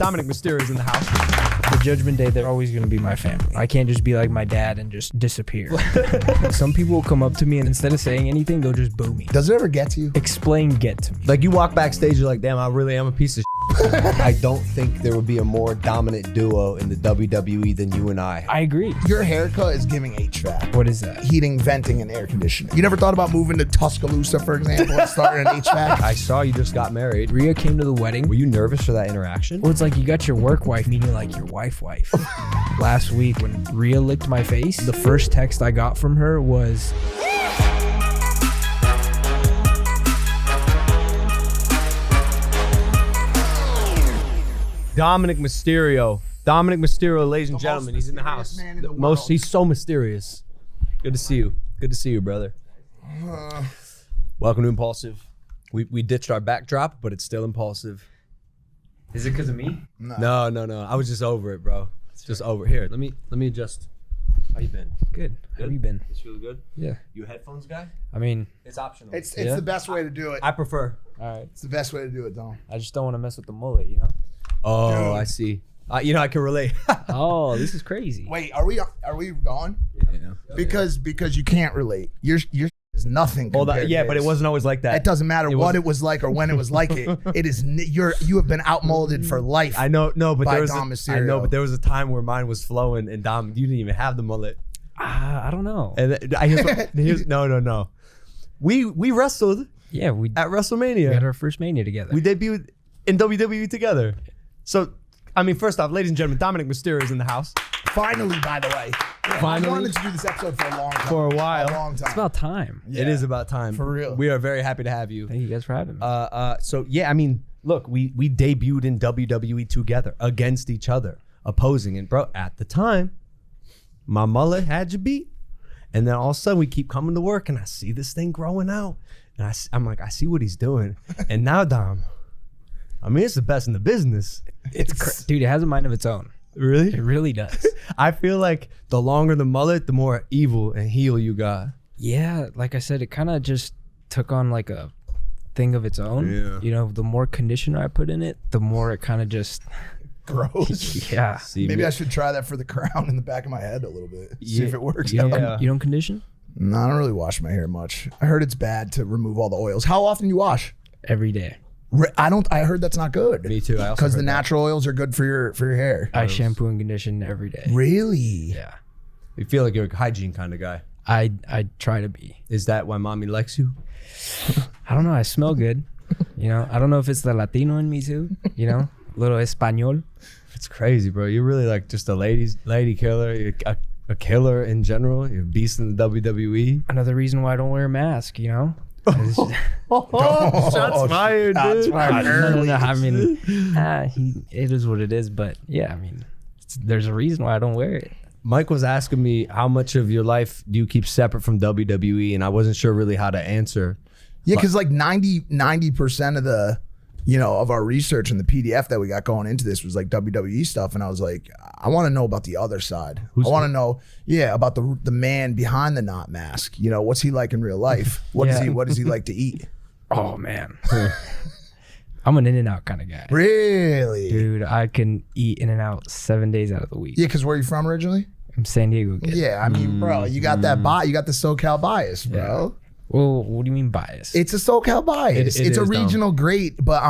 Dominik Mysterio is in the house. The Judgement Day, they're always going to be my family. I can't just be like my dad and just disappear. Some people will come up to me and instead of saying anything, they'll just boo me. Does it ever get to you? Explain get to me. Like you walk backstage, you're like, damn, I really am a piece of shit. I don't think there would be a more dominant duo in the WWE than you and I. I agree. Your haircut is giving HVAC. What is that? Heating, venting, and air conditioning. You never thought about moving to Tuscaloosa, for example, and starting an HVAC? I saw you just got married. Rhea came to the wedding. Were you nervous for that interaction? Well, it's like you got your work wife meeting like your wife. Last week when Rhea licked my face, the first text I got from her was, Dominik Mysterio. Dominik Mysterio, ladies and gentlemen, he's in the house. He's so mysterious. Good to see you. Good to see you, brother. Welcome to Impulsive. We ditched our backdrop, but it's still impulsive. Is it because of me? No. I was just over it, bro. It's just over. Here, let me adjust. How you been? Good. How have you been? This feels good? Yeah. You a headphones guy? I mean, It's optional. It's the best way to do it. I prefer. all right. It's the best way to do it, Dom. I just don't want to mess with the mullet, you know? Oh, Dude. I see. I can relate. Oh, this is crazy. Wait, are we gone? Yeah. Because you can't relate. Your is nothing. Hold on. compared Yeah, to but it his. wasn't always like that. It doesn't matter It what wasn't- it was like or when it was like it. It is you have been outmolded for life. I know, no, but by there was Dom I Mysterio. know, but there was a time where mine was flowing, and Dom, you didn't even have the mullet. I don't know. And no. We wrestled Yeah, we at WrestleMania. had our first Mania together. We debuted in WWE together. So, I mean, first off, ladies and gentlemen, Dominik Mysterio is in the house. Finally, by the way. Finally? I wanted to do this episode for a long time. For a while. A long time. it's about time. Yeah. It is about time. For real. We are very happy to have you. Thank you guys for having me. So yeah, I mean, look, we debuted in WWE together against each other, opposing. And bro, at the time, my mullet had you beat. And then all of a sudden we keep coming to work and I see this thing growing out. And I'm like, I see what he's doing. And now, Dom, I mean, it's the best in the business. Dude, it has a mind of its own. Really? It really does. I feel like the longer the mullet, the more evil and heel you got. Yeah, like I said, it kind of just took on like a thing of its own. Yeah. You know, the more conditioner I put in it, the more it kind of just, Gross. yeah. See, Maybe I should try that for the crown in the back of my head a little bit. See Yeah. if it works. You don't, Yeah. you don't condition? No, I don't really wash my hair much. I heard it's bad to remove all the oils. How often you wash? Every day. I heard that's not good. Me too. I also Because the heard that. natural oils are good for your hair. I shampoo and condition every day. Really? Yeah. You feel like you're a hygiene kind of guy. I try to be. Is that why mommy likes you? I don't know. I smell good. You know, I don't know if it's the Latino in me too. You know, little Espanol. It's crazy, bro. You're really like just a lady killer. You're a killer in general. You're a beast in the WWE. Another reason why I don't wear a mask, you know? Shots fired, Shots dude. fired. No, I mean, it is what it is. But yeah, I mean, there's a reason why I don't wear it. Mike was asking me how much of your life do you keep separate from WWE, and I wasn't sure really how to answer. Yeah, because like 90% of the, of our research and the PDF that we got going into this was like WWE stuff. And I was like, I want to know about the other side. I want to know, about the man behind the not mask. What's he like in real life? What does he like to eat? Oh man, I'm an In-N-Out kind of guy. Really? Dude, I can eat In-N-Out 7 days out of the week. Yeah, because where are you from originally? I'm San Diego kid. Yeah, I mean, bro, you got that you got the SoCal bias, bro. Well, what do you mean bias? It's a SoCal bias. It it's a is, regional great, but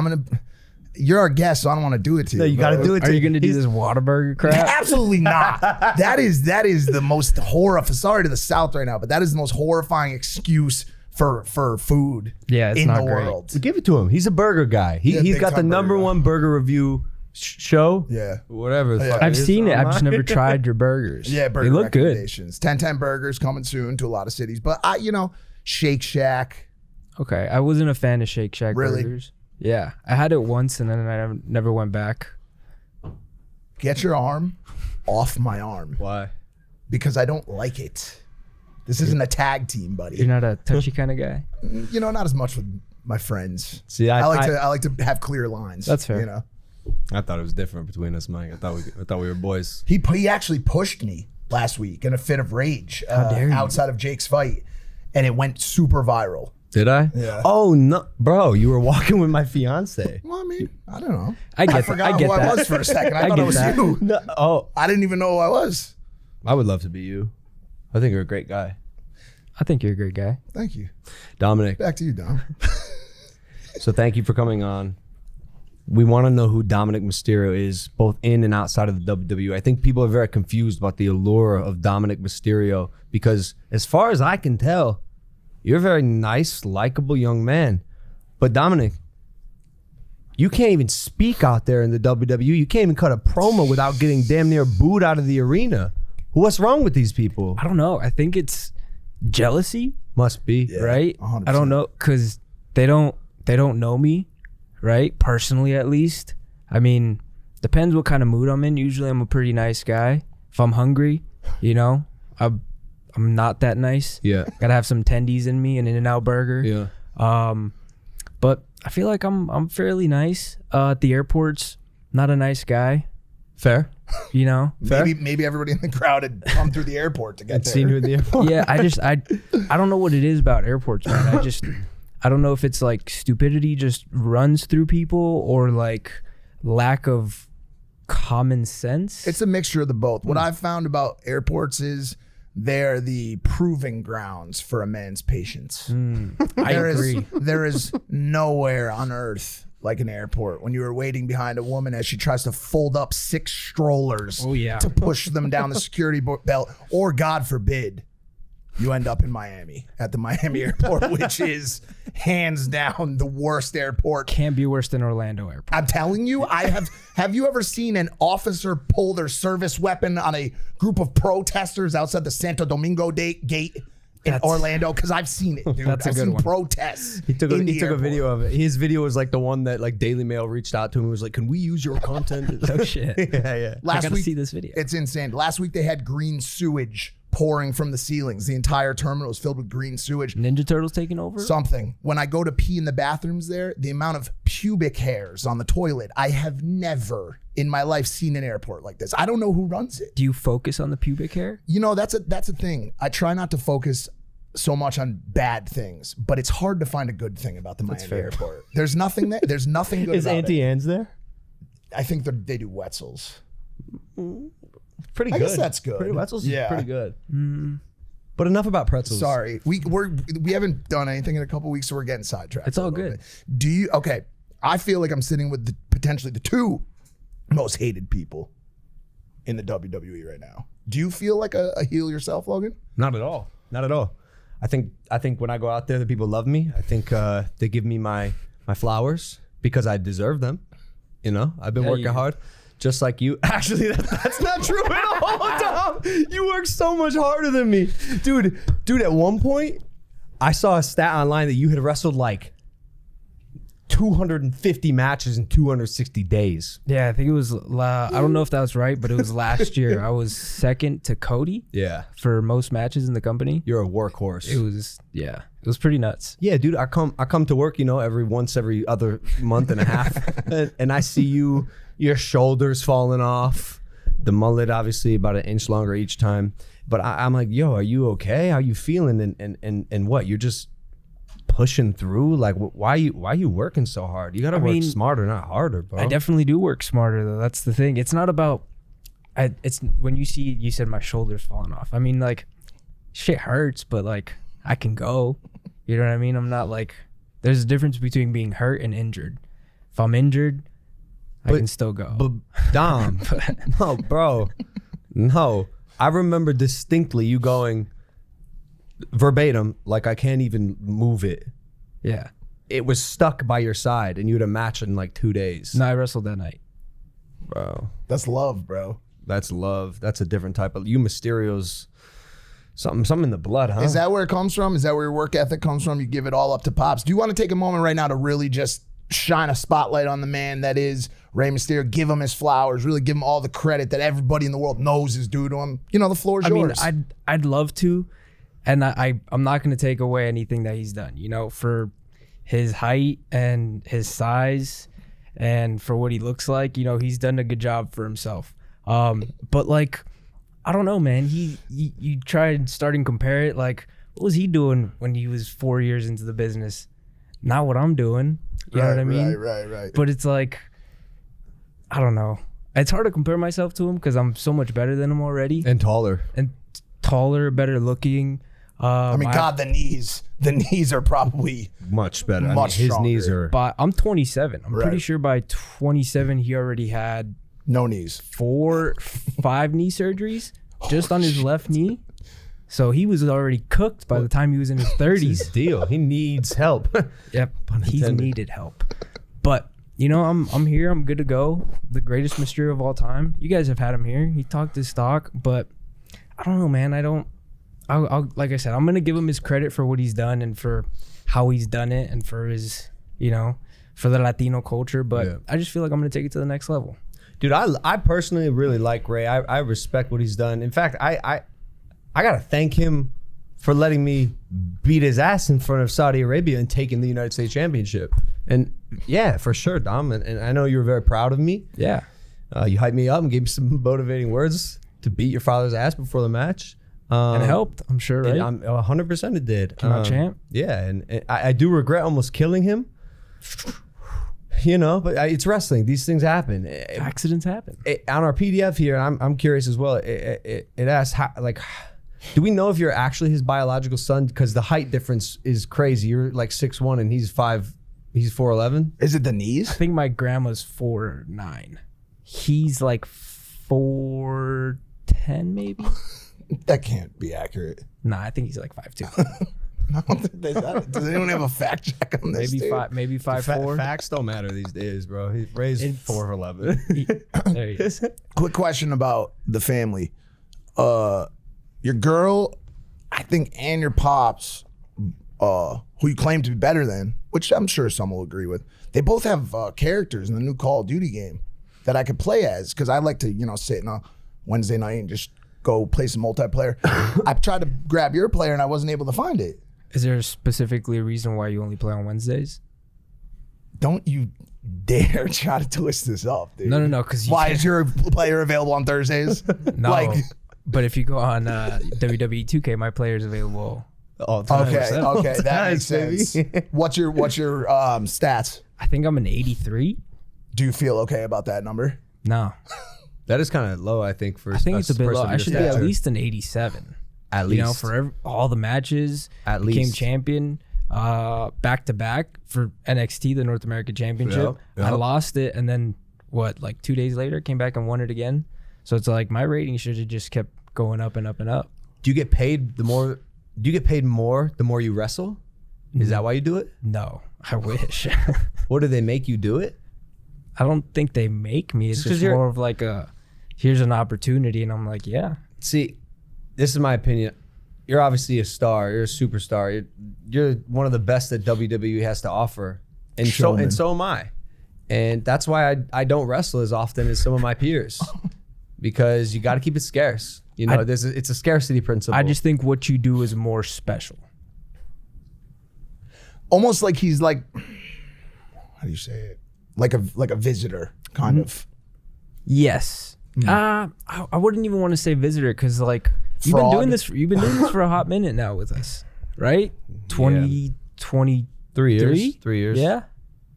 you're our guest, so I don't want to do it to you. No, you got to do it. Are you gonna do this Whataburger crap? Absolutely not. That is the most horrifying. Sorry to the South right now, but that is the most horrifying excuse for food. Yeah, it's in not the great. world. Give it to him. He's a burger guy. He's big got the time number burger guy. one burger review show. Yeah. Whatever. the fuck I've it is seen it. I've online. just never tried your burgers. Yeah, burger They look good. recommendations. 1010 Burgers coming soon to a lot of cities, but Shake Shack. Okay, I wasn't a fan of Shake Shack Really? burgers. Yeah, I had it once and then I never went back. Get your arm off my arm Why? because I don't like it. This isn't a tag team, buddy. You're not a touchy kind of guy. Not as much with my friends. See, I like to have clear lines. That's fair. I thought it was different between us, Mike. I thought we were boys. He actually pushed me last week in a fit of rage dare you. outside of Jake's fight, and it went super viral. Did I? Yeah. Oh no, bro, you were walking with my fiance. Well, I mean, I don't know. I forgot get who that. I was for a second. I thought get it was that. you. No, oh, I didn't even know who I was. I would love to be you. I think you're a great guy. I think you're a great guy. Thank you. Dominic, Back to you, Dom. so thank you for coming on. We want to know who Dominik Mysterio is, both in and outside of the WWE. I think people are very confused about the allure of Dominik Mysterio because, as far as I can tell, you're a very nice, likable young man. But Dominik, you can't even speak out there in the WWE. You can't even cut a promo without getting damn near booed out of the arena. What's wrong with these people? I don't know. I think it's jealousy, Must be. right? 100%. I don't know because they don't know me, right? Personally, at least. I mean, depends what kind of mood I'm in. Usually, I'm a pretty nice guy. If I'm hungry, I'm not that nice. Yeah. Gotta have some tendies in me, an In-N-Out burger. Yeah. But I feel like I'm fairly nice. At the airports, not a nice guy. Fair. Maybe everybody in the crowd had come through the airport to get there. Seen you in the airport. Yeah, I don't know what it is about airports, man. I don't know if it's like stupidity just runs through people or like lack of common sense. It's a mixture of the both. What I've found about airports is they're the proving grounds for a man's patience. I agree. There is nowhere on earth like an airport when you are waiting behind a woman as she tries to fold up 6 strollers to push them down the security belt, or God forbid, you end up in Miami at the Miami airport, which is hands down the worst airport. Can't be worse than Orlando Airport. I'm telling you, have you ever seen an officer pull their service weapon on a group of protesters outside the Santo Domingo gate in Orlando? Because I've seen it, dude. That's a I've good seen one. protests. He took in the a airport. video of it. His video was like the one that like Daily Mail reached out to him and was like, "Can we use your content?" Oh shit. yeah. I gotta see this video. It's insane. Last week they had green sewage pouring from the ceilings. The entire terminal was filled with green sewage. Ninja Turtles taking over? Something. When I go to pee in the bathrooms there, the amount of pubic hairs on the toilet, I have never in my life seen an airport like this. I don't know who runs it. Do you focus on the pubic hair? You know, that's a thing. I try not to focus so much on bad things, but it's hard to find a good thing about the Miami airport. There's nothing there. There's nothing good Is about Auntie it. Anne's there? I think they do Wetzels. Pretty I good. guess that's good. Wetzels Yeah. is pretty good. But enough about pretzels. Sorry, we haven't done anything in a couple weeks, so we're getting sidetracked. It's all a little good. bit. Do you? Okay, I feel like I'm sitting with potentially the 2 most hated people in the WWE right now. Do you feel like a heel yourself, Logan? Not at all. Not at all. I think when I go out there, the people love me. I think they give me my flowers because I deserve them. You know, I've been working hard. Just like you. Actually, that's not true at all, Tom. You work so much harder than me. Dude, at one point, I saw a stat online that you had wrestled like 250 matches in 260 days. Yeah, I think it was, I don't know if that was right, but it was last year. I was second to Cody Yeah. for most matches in the company. You're a workhorse. It was pretty nuts. Yeah, dude, I come to work, every other month and a half, and I see your shoulders falling off, the mullet obviously about 1 inch longer each time. But I'm like, yo, are you okay? How you feeling? And what? You're just pushing through? Like, why are you working so hard? You gotta work smarter, not harder, bro. I definitely do work smarter though. That's the thing. It's not about. It's when you said my shoulders falling off. I mean, like, shit hurts, but like I can go. You know what I mean? I'm not like. There's a difference between being hurt and injured. If I'm injured, I can still go. But Dom, no, bro, no. I remember distinctly you going verbatim, like I can't even move it. Yeah. It was stuck by your side, and you had a match in like 2 days. No, I wrestled that night. Bro, That's love, bro. that's love. That's a different type of. You Mysterio's something in the blood, huh? Is that where it comes from? Is that where your work ethic comes from? You give it all up to Pops. Do you want to take a moment right now to really just shine a spotlight on the man that is Rey Mysterio? Give him his flowers. Really give him all the credit that everybody in the world knows is due to him. You know, the floor is yours. I mean, I'd love to, and I'm not going to take away anything that he's done. You know, for his height and his size, and for what he looks like, you know, he's done a good job for himself. But like, I don't know, man. You try and start and compare it. Like what was he doing when he was 4 years into the business? Not what I'm doing. You know what I mean? Right. But it's like, I don't know. It's hard to compare myself to him because I'm so much better than him already. And taller. And taller, better looking. I mean, God, the knees are probably much better. Much his stronger. knees are. But I'm 27. I'm pretty Right. sure by 27 he already had no knees. 5 knee surgeries just on his left knee. So he was already cooked by the time he was in his 30s. His deal. He needs help. Yep, he's needed help. But you know, I'm here. I'm good to go. The greatest Mysterio of all time. You guys have had him here. He talked his talk, but I don't know, man. I'll like I said, I'm gonna give him his credit for what he's done and for how he's done it and for his, you know, for the Latino culture. But Yeah. I just feel like I'm gonna take it to the next level. Dude, I personally really like Rey. I respect what he's done. In fact, I gotta thank him for letting me beat his ass in front of Saudi Arabia and taking the United States Championship. And yeah, for sure, Dom. And I know you were very proud of me. Yeah. You hyped me up and gave me some motivating words to beat your father's ass before the match. And it helped, I'm sure, right? I'm 100% it did. Came out champ. Yeah, and I do regret almost killing him. You know, but it's wrestling. These things happen. Accidents happen. On our PDF here, I'm curious as well. It asks how, like, do we know if you're actually his biological son? Because the height difference is crazy. You're like 6'1" and he's 4'11". Is it the knees? I think my grandma's 4'9". He's like 4'10", maybe. That can't be accurate. Nah, I think he's like 5'2". I don't think does anyone have a fact check on this? Maybe dude? five, maybe 5'4". Facts don't matter these days, bro. He's raised 4'11". There he is. Quick question about the family. Your girl, I think, and your pops, who you claim to be better than, which I'm sure some will agree with, they both have characters in the new Call of Duty game that I could play as, because I like to, you know, sit on a Wednesday night and just go play some multiplayer. I tried to grab your player and I wasn't able to find it. Is there specifically a reason why you only play on Wednesdays? Don't you dare try to twist this up, dude. No, because Why is your player available on Thursdays? No. But if you go on WWE 2K, my player's available. Oh, okay, that Nice, makes sense. What's your stats? I think I'm an 83. Do you feel okay about that number? No, that is kind of low, I think. For I think it's a bit person low. of I your should be at stature. least an 87. At least, You know, for all the matches, At became least. champion back to back for NXT, the North American Championship. Yep. I lost it, and then like 2 days later, came back and won it again. So it's like my rating should have just kept going up and up and up. Do you get paid more the more you wrestle? Is that why you do it? No, I wish. Or do they make you do it? I don't think they make me. It's Just 'cause just you're- more of like here's an opportunity, and I'm like, yeah. See, this is my opinion. You're obviously a star. You're a superstar. You're one of the best that WWE has to offer, and Showman. so am I. And that's why I don't wrestle as often as some of my peers, because you got to keep it scarce. You know, it's a scarcity principle. I just think what you do is more special. Almost like he's like, how do you say it? Like a visitor, kind of. Yes. I wouldn't even want to say visitor because like you've been doing this for a hot minute now with us, right? 2023. 3 years. 3 years. Yeah.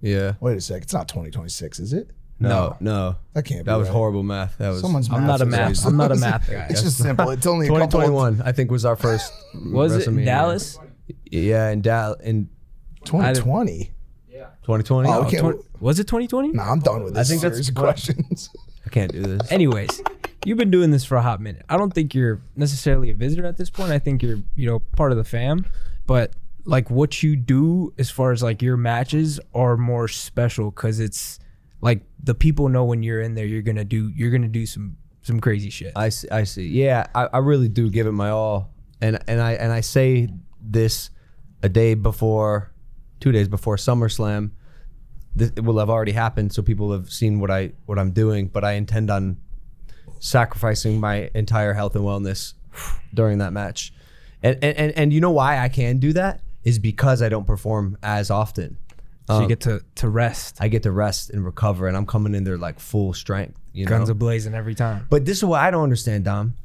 Yeah. Wait a sec. It's not 2026, is it? No. That can't be. That was right. horrible math. That was Someone's I'm not a math. I'm not a math guy. It's just simple. It's only a couple of 2021. I think was our first. Was it in WrestleMania. Dallas? Yeah, in 2020. 2020. Oh, we can't. Was it 2020? Nah, I'm done with this. I think that's series of what- questions. I can't do this. Anyways, you've been doing this for a hot minute. I don't think you're necessarily a visitor at this point. I think you're, part of the fam. But like what you do as far as like your matches are more special because it's like the people know when you're in there, you're gonna do some crazy shit. I see. Yeah, I really do give it my all, and I say this a day before, 2 days before SummerSlam. It will have already happened, so people have seen what I'm doing. But I intend on sacrificing my entire health and wellness during that match, and you know why I can do that is because I don't perform as often. So you get to rest. I get to rest and recover, and I'm coming in there like full strength. Guns a blazing every time. But this is what I don't understand, Dom.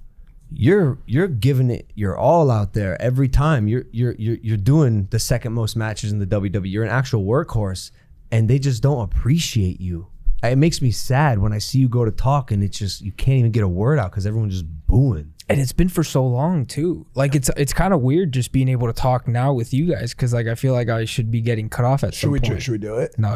you're giving it your all out there every time. You're doing the second most matches in the WWE. You're an actual workhorse, and they just don't appreciate you. It makes me sad when I see you go to talk and it's just, you can't even get a word out because everyone's just booing. And it's been for so long too. Like it's kind of weird just being able to talk now with you guys because like I feel like I should be getting cut off at some point. Should we do it? No.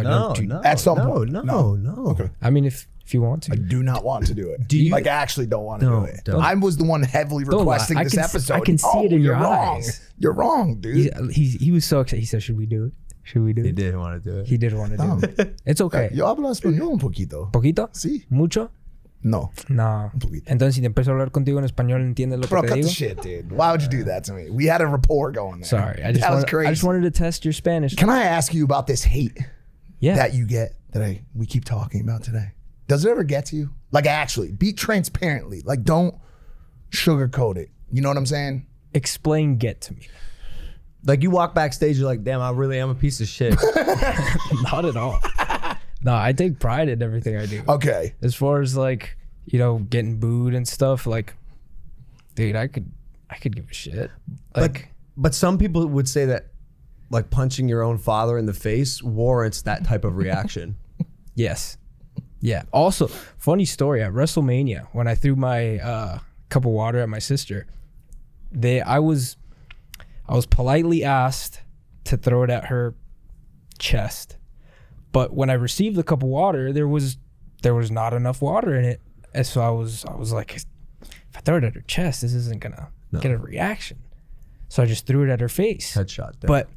At some point. No. Okay. I mean, if you want to. I do not want to do it. Do you? Like, I actually don't want to do it. Don't. I was the one heavily requesting this episode. I can see it in your eyes. You're wrong, dude. He was so excited. He said, should we do it? Should we do He it? did want to do it. He did want to do it. It's okay. Yo hablo español un poquito. ¿Poquito? Sí. ¿Mucho? No. No. Un poquito. Entonces, si te empiezo a hablar contigo en español, ¿entiendes lo Bro, que te cut the digo? shit, dude. Why would you do that to me? We had a rapport going there. Sorry. I That was crazy. I just wanted to test your Spanish. Can I ask you about this hate Yeah. that you get that we keep talking about today? Does it ever get to you? Like, actually, be transparently. Like, don't sugarcoat it. You know what I'm saying? Explain get to me. Like, you walk backstage, you're like, damn, I really am a piece of shit. Not at all. No, I take pride in everything I do. Okay. As far as like, you know, getting booed and stuff, like, dude, I could give a shit. Like, But some people would say that, like, punching your own father in the face warrants that type of reaction. yes. Yeah. Also, funny story at WrestleMania, when I threw my cup of water at my sister, I was politely asked to throw it at her chest. But when I received the cup of water, there was not enough water in it. And so I was like, if I throw it at her chest, this isn't gonna get a reaction. So I just threw it at her face. Headshot. There. But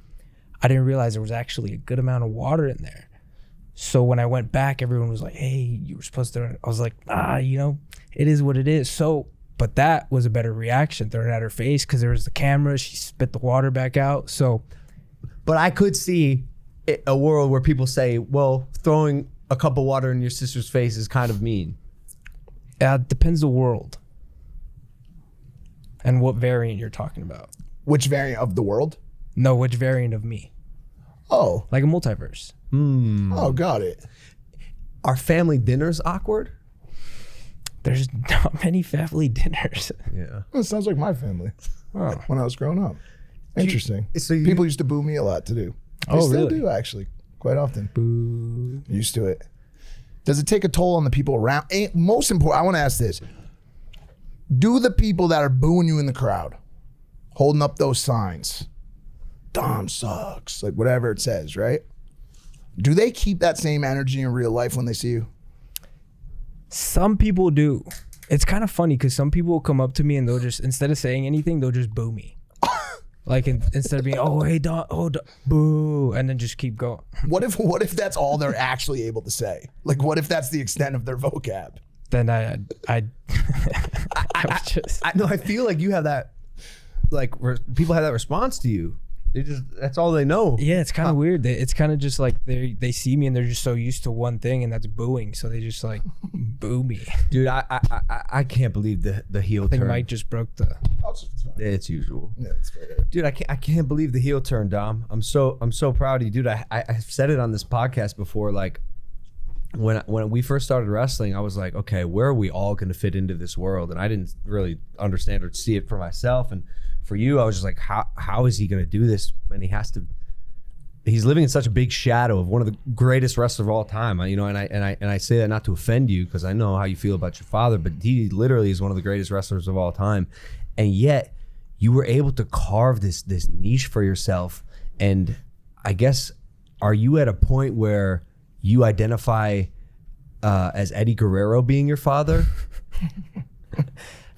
I didn't realize there was actually a good amount of water in there. So when I went back, everyone was like, hey, you were supposed to throw it. I was like, you know, it is what it is. So, but that was a better reaction, throwing it at her face because there was the camera. She spit the water back out. So, But I could see a world where people say, well, throwing a cup of water in your sister's face is kind of mean. depends the world and what variant you're talking about. Which variant of the world? No, which variant of me? Oh. Like a multiverse. Oh, got it. Are family dinners awkward? There's not many family dinners. Yeah. Well, it sounds like my family Oh. when I was growing up. Interesting. So you- People used to boo me a lot to do. They Oh, still really? do, actually, quite often. Boo. Used to it. Does it take a toll on the people around? And most important, I want to ask this. Do the people that are booing you in the crowd, holding up those signs, Dom sucks, like whatever it says, right? Do they keep that same energy in real life when they see you? Some people do. It's kind of funny because some people will come up to me and they'll just, instead of saying anything, they'll just boo me. Like instead of being, oh, hey, Don, boo, and then just keep going. What if that's all they're actually able to say? Like, what if that's the extent of their vocab? Then I was just, I feel like you have that, like, people have that response to you. That's all they know. yeah, it's kind of weird. It's kind of just like they see me and they're just so used to one thing and that's booing, so they just like boo me. Dude, I can't believe the heel I think turn. Mike just broke the. It's usual. Yeah, it's fair. Dude, I can't believe the heel turn, Dom. I'm so proud of you, dude. I've said it on this podcast before. Like, when we first started wrestling, I was like, okay, where are we all going to fit into this world? And I didn't really understand or see it for myself. And for you, I was just like, how is he going to do this when he's living in such a big shadow of one of the greatest wrestlers of all time. You know, and I say that not to offend you because I know how you feel about your father, but he literally is one of the greatest wrestlers of all time. And yet you were able to carve this niche for yourself. And I guess, are you at a point where you identify as Eddie Guerrero being your father?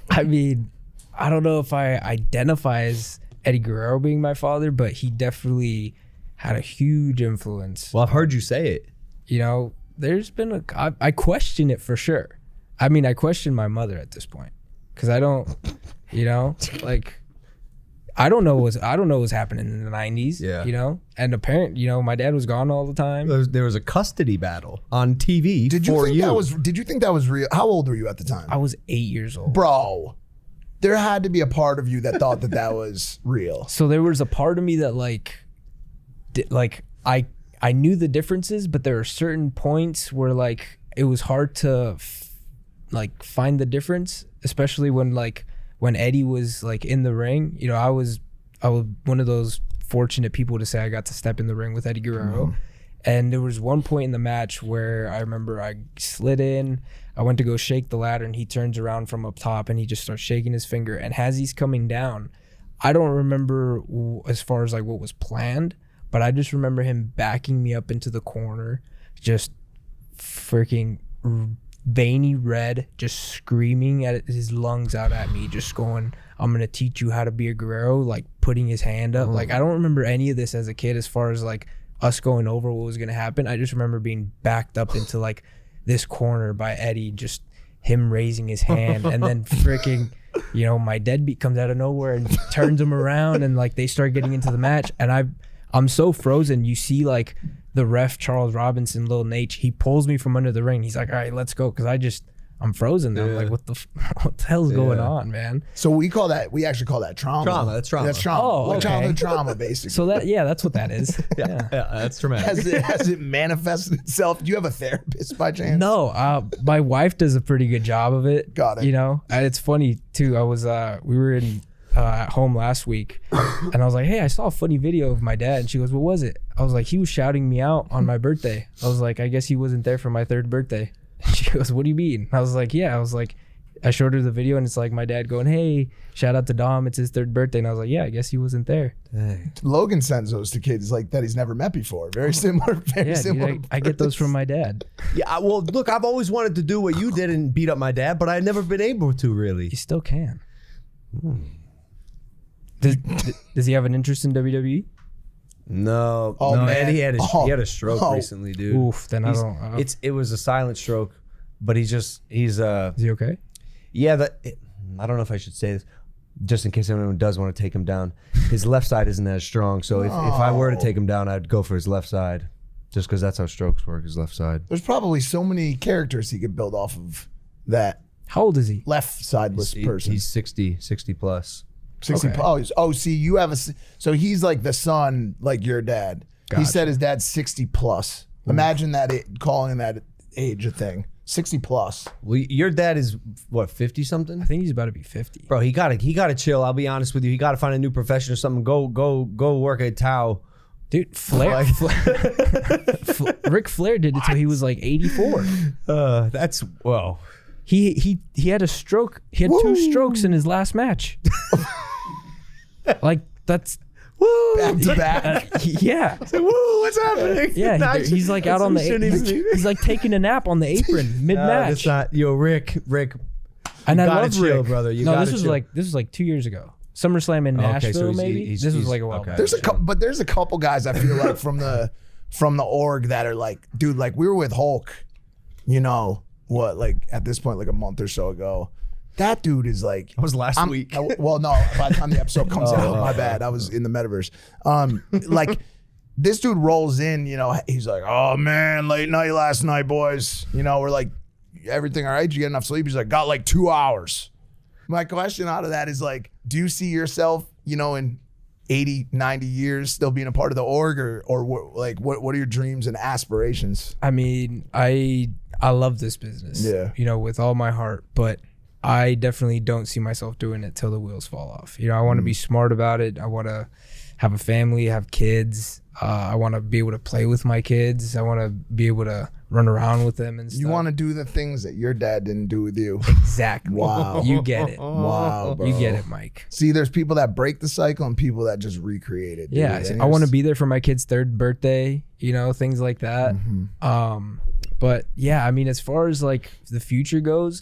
I mean, I don't know if I identify as Eddie Guerrero being my father, but he definitely had a huge influence. Well, I've heard you say it. You know, there's been I question it for sure. I mean, I question my mother at this point because I don't, you know, like I don't know what's happening in the 90s. Yeah. You know, and apparently, you know, my dad was gone all the time. There was a custody battle on TV Did you for think you. that was real? How old were you at the time? I was 8 years old. Bro, there had to be a part of you that thought that was real. So there was a part of me that I knew the differences, but there are certain points where like it was hard to find the difference, especially when when Eddie was like in the ring, you know, I was one of those fortunate people to say I got to step in the ring with Eddie Guerrero. And there was one point in the match where I remember I slid in, I went to go shake the ladder, and he turns around from up top and he just starts shaking his finger. And as he's coming down, I don't remember as far as like what was planned, but I just remember him backing me up into the corner, just freaking veiny red, just screaming at his lungs out at me, just going, I'm gonna teach you how to be a Guerrero, like putting his hand up. Like I don't remember any of this as a kid as far as like us going over what was gonna happen. I just remember being backed up into like this corner by Eddie, just him raising his hand, and then freaking, you know, my deadbeat comes out of nowhere and turns him around, and like they start getting into the match, and I'm so frozen. You see like the ref Charles Robinson, Lil Nate, he pulls me from under the ring. He's like, all right, let's go, because I'm frozen now. Like, what the hell's going on, man? So we actually call that trauma. Trauma, that's trauma. That's trauma. Oh, okay. Childhood trauma, basically. So that's what that is. Yeah, that's traumatic. Has it manifested itself? Do you have a therapist by chance? No, my wife does a pretty good job of it. Got it. You know, and it's funny too. I was we were at home last week, and I was like, hey, I saw a funny video of my dad, and she goes, what was it? I was like, he was shouting me out on my birthday. I was like, I guess he wasn't there for my 3rd birthday. She goes, what do you mean? I was like, yeah. I was like, I showed her the video, and it's like my dad going, hey, shout out to Dom, it's his 3rd birthday. And I was like, yeah, I guess he wasn't there. Dang. Logan sends those to kids like that he's never met before. Very similar. Very similar. Dude, I get those from my dad. Yeah, well, look, I've always wanted to do what you did and beat up my dad, but I've never been able to, really. You still can. Does he have an interest in WWE? No, Oh, no, man. Eddie had a stroke Oh. recently, dude. Oof, then I don't. It was a silent stroke, but he's Is he okay? yeah. I don't know if I should say this, just in case anyone does want to take him down. His left side isn't as strong, so if I were to take him down, I'd go for his left side, just because that's how strokes work. His left side. There's probably so many characters he could build off of that How old is he? left sideless person. He's 60 plus. 60. Okay. See, you have so he's like the son, like your dad. He Gotcha. said his dad's 60 plus. Imagine that calling that age a thing. 60 plus. Well, your dad is what, 50 something? I think he's about to be 50. Bro, he gotta chill. I'll be honest with you. He gotta find a new profession or something. Go work at Tao. Dude, Flair. Ric Flair did it till he was like 84. That's well. He had a stroke. He had 2 strokes in his last match. Like that's Back to back. yeah. Woo! What's happening? Yeah, he's like out on the he's like taking a nap on the apron mid match. It's not Rick. And I gotta love chill, Rick, brother. You no, gotta this was chill. like 2 years ago. SummerSlam in Nashville, okay, so he's- maybe. he's- This was he's- like a while okay. back. There's a couple guys I feel like from the org that are like, dude, like we were with Hulk, you know what, like at this point, like a month or so ago. That dude is like, That was last week. Well, no, by the time the episode comes out, my bad. I was in the metaverse. Like this dude rolls in, you know, he's like, oh man, late night last night, boys. You know, we're like, everything all right? Did you get enough sleep? He's like, got like 2 hours. My question out of that is like, do you see yourself, you know, in 80, 90 years still being a part of the org, or what are your dreams and aspirations? I mean, I love this business. Yeah. You know, with all my heart, but I definitely don't see myself doing it till the wheels fall off. You know, I want to be smart about it. I want to have a family, have kids. I want to be able to play with my kids. I want to be able to run around with them and stuff. You want to do the things that your dad didn't do with you. Exactly. Wow. You get it. Wow, bro. You get it, Mike. See, there's people that break the cycle and people that just recreate it. dude. Yeah, And I want to it's- be there for my kid's 3rd birthday, you know, things like that. But yeah, I mean, as far as like the future goes,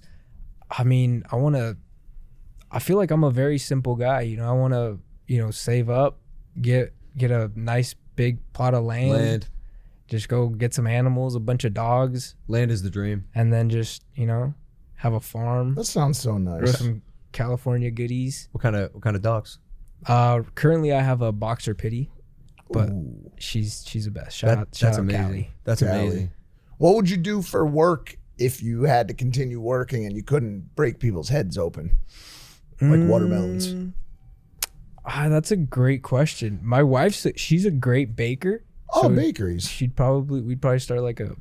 I mean, I feel like I'm a very simple guy. You know, I want to, you know, save up, get a nice big plot of land, just go get some animals, a bunch of dogs, Land is the dream. and then just, you know, have a farm, That sounds so grow nice. some California goodies. What kind of dogs? Currently I have a boxer pity, but she's the best. Shout That's out amazing. Callie. That's Callie. amazing. What would you do for work if you had to continue working and you couldn't break people's heads open? Like watermelons. That's a great question. My wife's she's a great baker. Oh, so bakeries. we'd probably start like a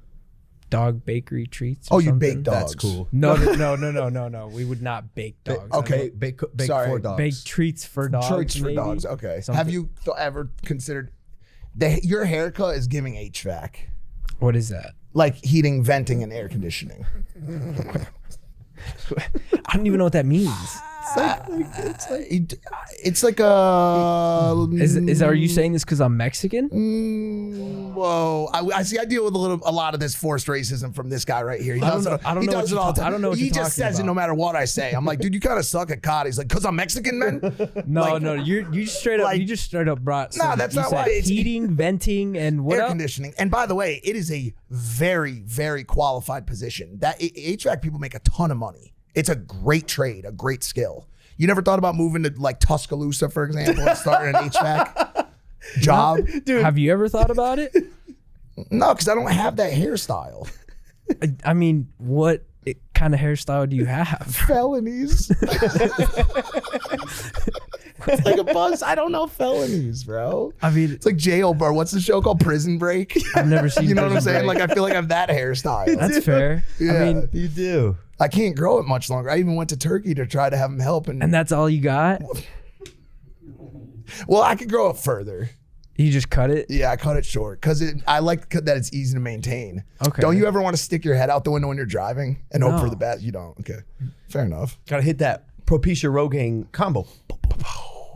dog bakery treats. Or Oh, you something. bake dogs. That's cool. No. We would not bake dogs. Okay. Bake Sorry. for dogs. Bake treats for dogs. Treats for maybe? dogs. Okay. Something. Have you ever considered your haircut is giving HVAC, What is that? like heating, venting, and air conditioning? I don't even know what that means. It's like a. Are you saying this because I'm Mexican? Whoa! I see. I deal with a lot of this forced ração from this guy right here. He does it. I don't He know does what it all the time. I don't know what He you're just talking says it about. no matter what I say. I'm like, dude, you kind of suck at COD. He's like, cause I'm Mexican, man. No, you straight up like- you just straight up brought. Nah, some- that's you not said why it's- heating, venting, and what Air else? conditioning. And by the way, it is a very, very qualified position. That HVAC people make a ton of money. It's a great trade, a great skill. You never thought about moving to like Tuscaloosa, for example, and starting an HVAC job? Dude, Have you ever thought about it? No, because I don't have that hairstyle. I mean, what kind of hairstyle do you have? Felonies. It's like a buzz. I don't know felonies, bro. I mean, It's like jail, bro. What's the show called? Prison Break. I've never seen. You know what I'm Prison saying? Break. Like I feel like I have that hairstyle. That's fair. Yeah. I mean, you do. I can't grow it much longer. I even went to Turkey to try to have him help, and that's all you got? well, I could grow it further. You just cut it? Yeah, I cut it short because I like that it's easy to maintain. Okay. Don't you ever want to stick your head out the window when you're driving and hope for No. the best? You don't. Okay. Fair enough. Gotta hit that Propecia Rogaine combo.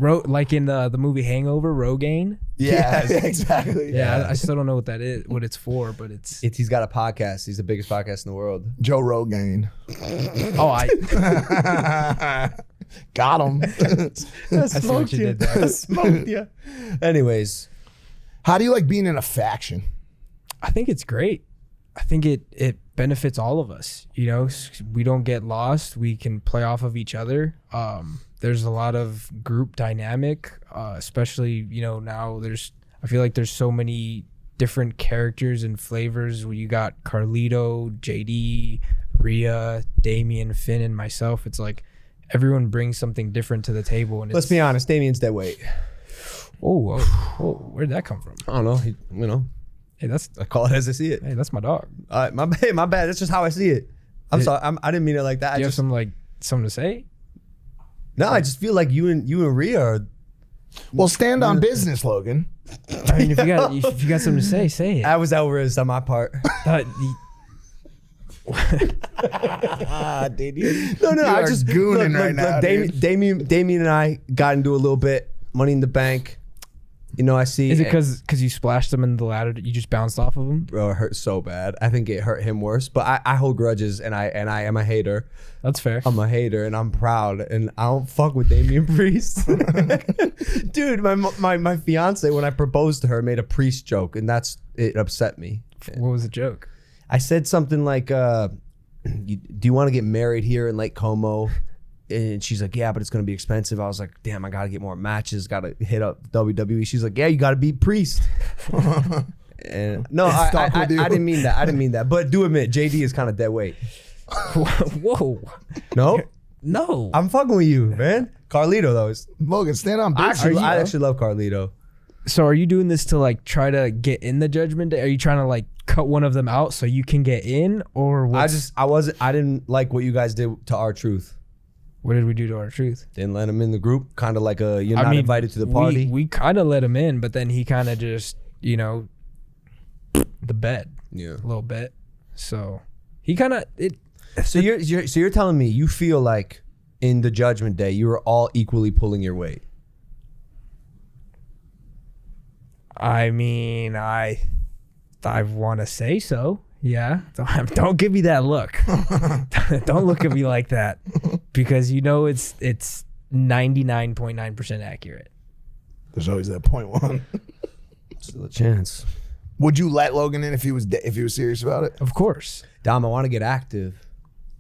Like in the movie Hangover, Rogaine? Yeah, exactly. Yeah, I still don't know what that is, what it's for, but He's got a podcast. He's the biggest podcast in the world. Joe Rogan. Oh, I Got him. I see what you did there. Smoked you. Anyways, How do you like being in a faction? I think it's great. I think it benefits all of us. You know, we don't get lost. We can play off of each other. There's a lot of group dynamic, especially, you know, now I feel like there's so many different characters and flavors. Where you got Carlito, JD, Rhea, Damian, Finn, and myself. It's like everyone brings something different to the table. And let's be honest. Damien's dead weight. whoa, where'd that come from? I don't know. Hey, I call it as I see it. that's my dog. My bad. That's just how I see it. I'm sorry. I didn't mean it like that. Do you have something to say? No, I just feel like you and Rhea are. Well, stand on business, Logan. I mean, if you got something to say, say it. I was outrageous on my part. Did you? No, You I are just gooning right now, dude. Damien and I got into a little bit. Money in the Bank. You know, I see. Is it because you splashed them in the ladder? You just bounced off of them? Bro, it hurt so bad. I think it hurt him worse. But I hold grudges, and I am a hater. That's fair. I'm a hater, and I'm proud, and I don't fuck with Damian Priest. Dude, my fiance, when I proposed to her, made a Priest joke, and it upset me. What was the joke? I said something like, do you want to get married here in Lake Como? And she's like, yeah, but it's going to be expensive. I was like, damn, I got to get more matches. Got to hit up WWE. She's like, yeah, you got to beat Priest. And no, I didn't mean that. I didn't mean that. But do admit, JD is kind of dead weight. Whoa. No? No. I'm fucking with you, man. Carlito, though. Logan, stand on business. I actually love Carlito. So are you doing this to like try to get in the Judgment Day? Are you trying to like cut one of them out so you can get in? Or I didn't like what you guys did to R-Truth. What did we do to R-Truth? Didn't let him in the group. Kind of like you're not invited to the party. We kind of let him in, but then he kind of just, you know, the bed. Yeah. A little bit. So he kind of So you're telling me you feel like in the Judgment Day you were all equally pulling your weight? I mean, I want to say so. Yeah. Don't give me that look. Don't look at me like that, because you know it's 99.9% accurate. There's always that 0.1. Still a chance. Would you let Logan in if he was serious about it? Of course. Dom, I want to get active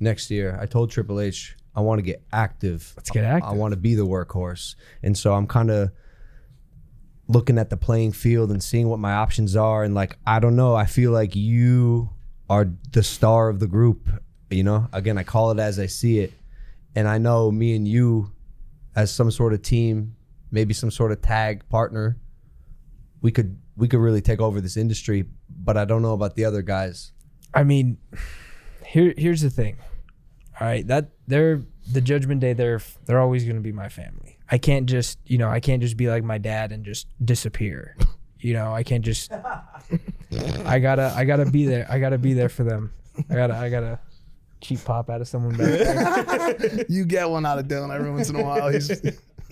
next year. I told Triple H I want to get active. Let's get active. I want to be the workhorse. And so I'm kind of looking at the playing field and seeing what my options are. And like, I don't know. I feel like you are the star of the group. You know, again, I call it as I see it. And I know me and you as some sort of team, maybe some sort of tag partner, we could really take over this industry, but I don't know about the other guys. I mean, here's the thing. All right, that they're the Judgment Day. They're always gonna be my family. I can't just be like my dad and just disappear. I can't just. I gotta be there. I gotta be there for them. I gotta cheap pop out of someone back there. You get one out of Dylan every once in a while.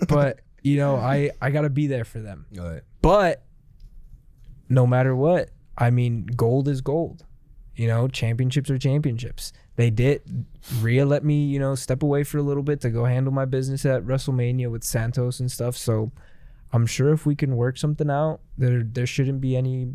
But I gotta be there for them. All right. But no matter what, I mean, gold is gold. Championships are championships. Rhea let me, step away for a little bit to go handle my business at WrestleMania with Santos and stuff. So I'm sure if we can work something out, there shouldn't be any,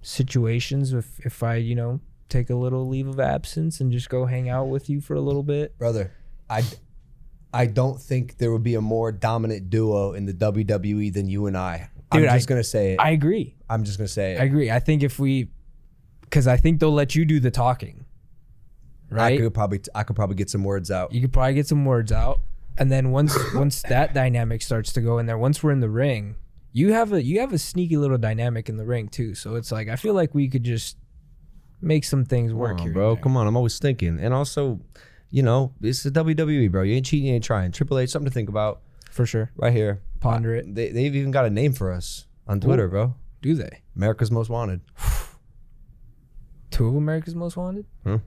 situations if I, take a little leave of absence and just go hang out with you for a little bit. Brother, I don't think there would be a more dominant duo in the WWE than you and I. Dude, I'm just going to say it. I agree. I'm just going to say it. I agree. I think because I think they'll let you do the talking, right? I could probably get some words out. You could probably get some words out. And then once that dynamic starts to go in there, once we're in the ring, you have a sneaky little dynamic in the ring too. So it's like, I feel like we could just make some things work Come on, here. bro. Come on. I'm always thinking. And also, it's the WWE, bro. You ain't cheating, you ain't trying. Triple H, something to think about. For sure. Right here. Ponder it. They've even got a name for us on Twitter, bro. Do they? America's Most Wanted. 2 of America's Most Wanted? Huh?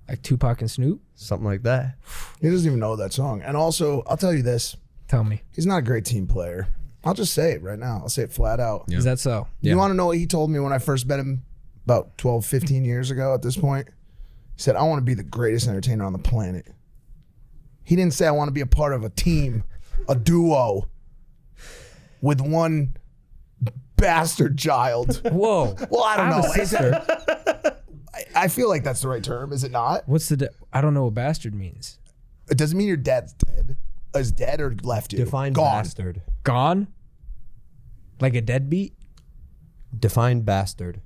Like Tupac and Snoop? Something like that. He doesn't even know that song. And also, I'll tell you this. Tell me. He's not a great team player. I'll just say it right now. I'll say it flat out. Yeah. Is that so? You want to know what he told me when I first met him about 12, 15 years ago at this point? He said, I want to be the greatest entertainer on the planet. He didn't say I want to be a part of a team, a duo with one bastard child. Whoa. Well, I don't have know. a sister. I feel like that's the right term, is it not? I don't know what bastard means. It doesn't mean your dad's dead. Is dead or left you? Define Gone. bastard. Gone? Like a deadbeat? Define bastard.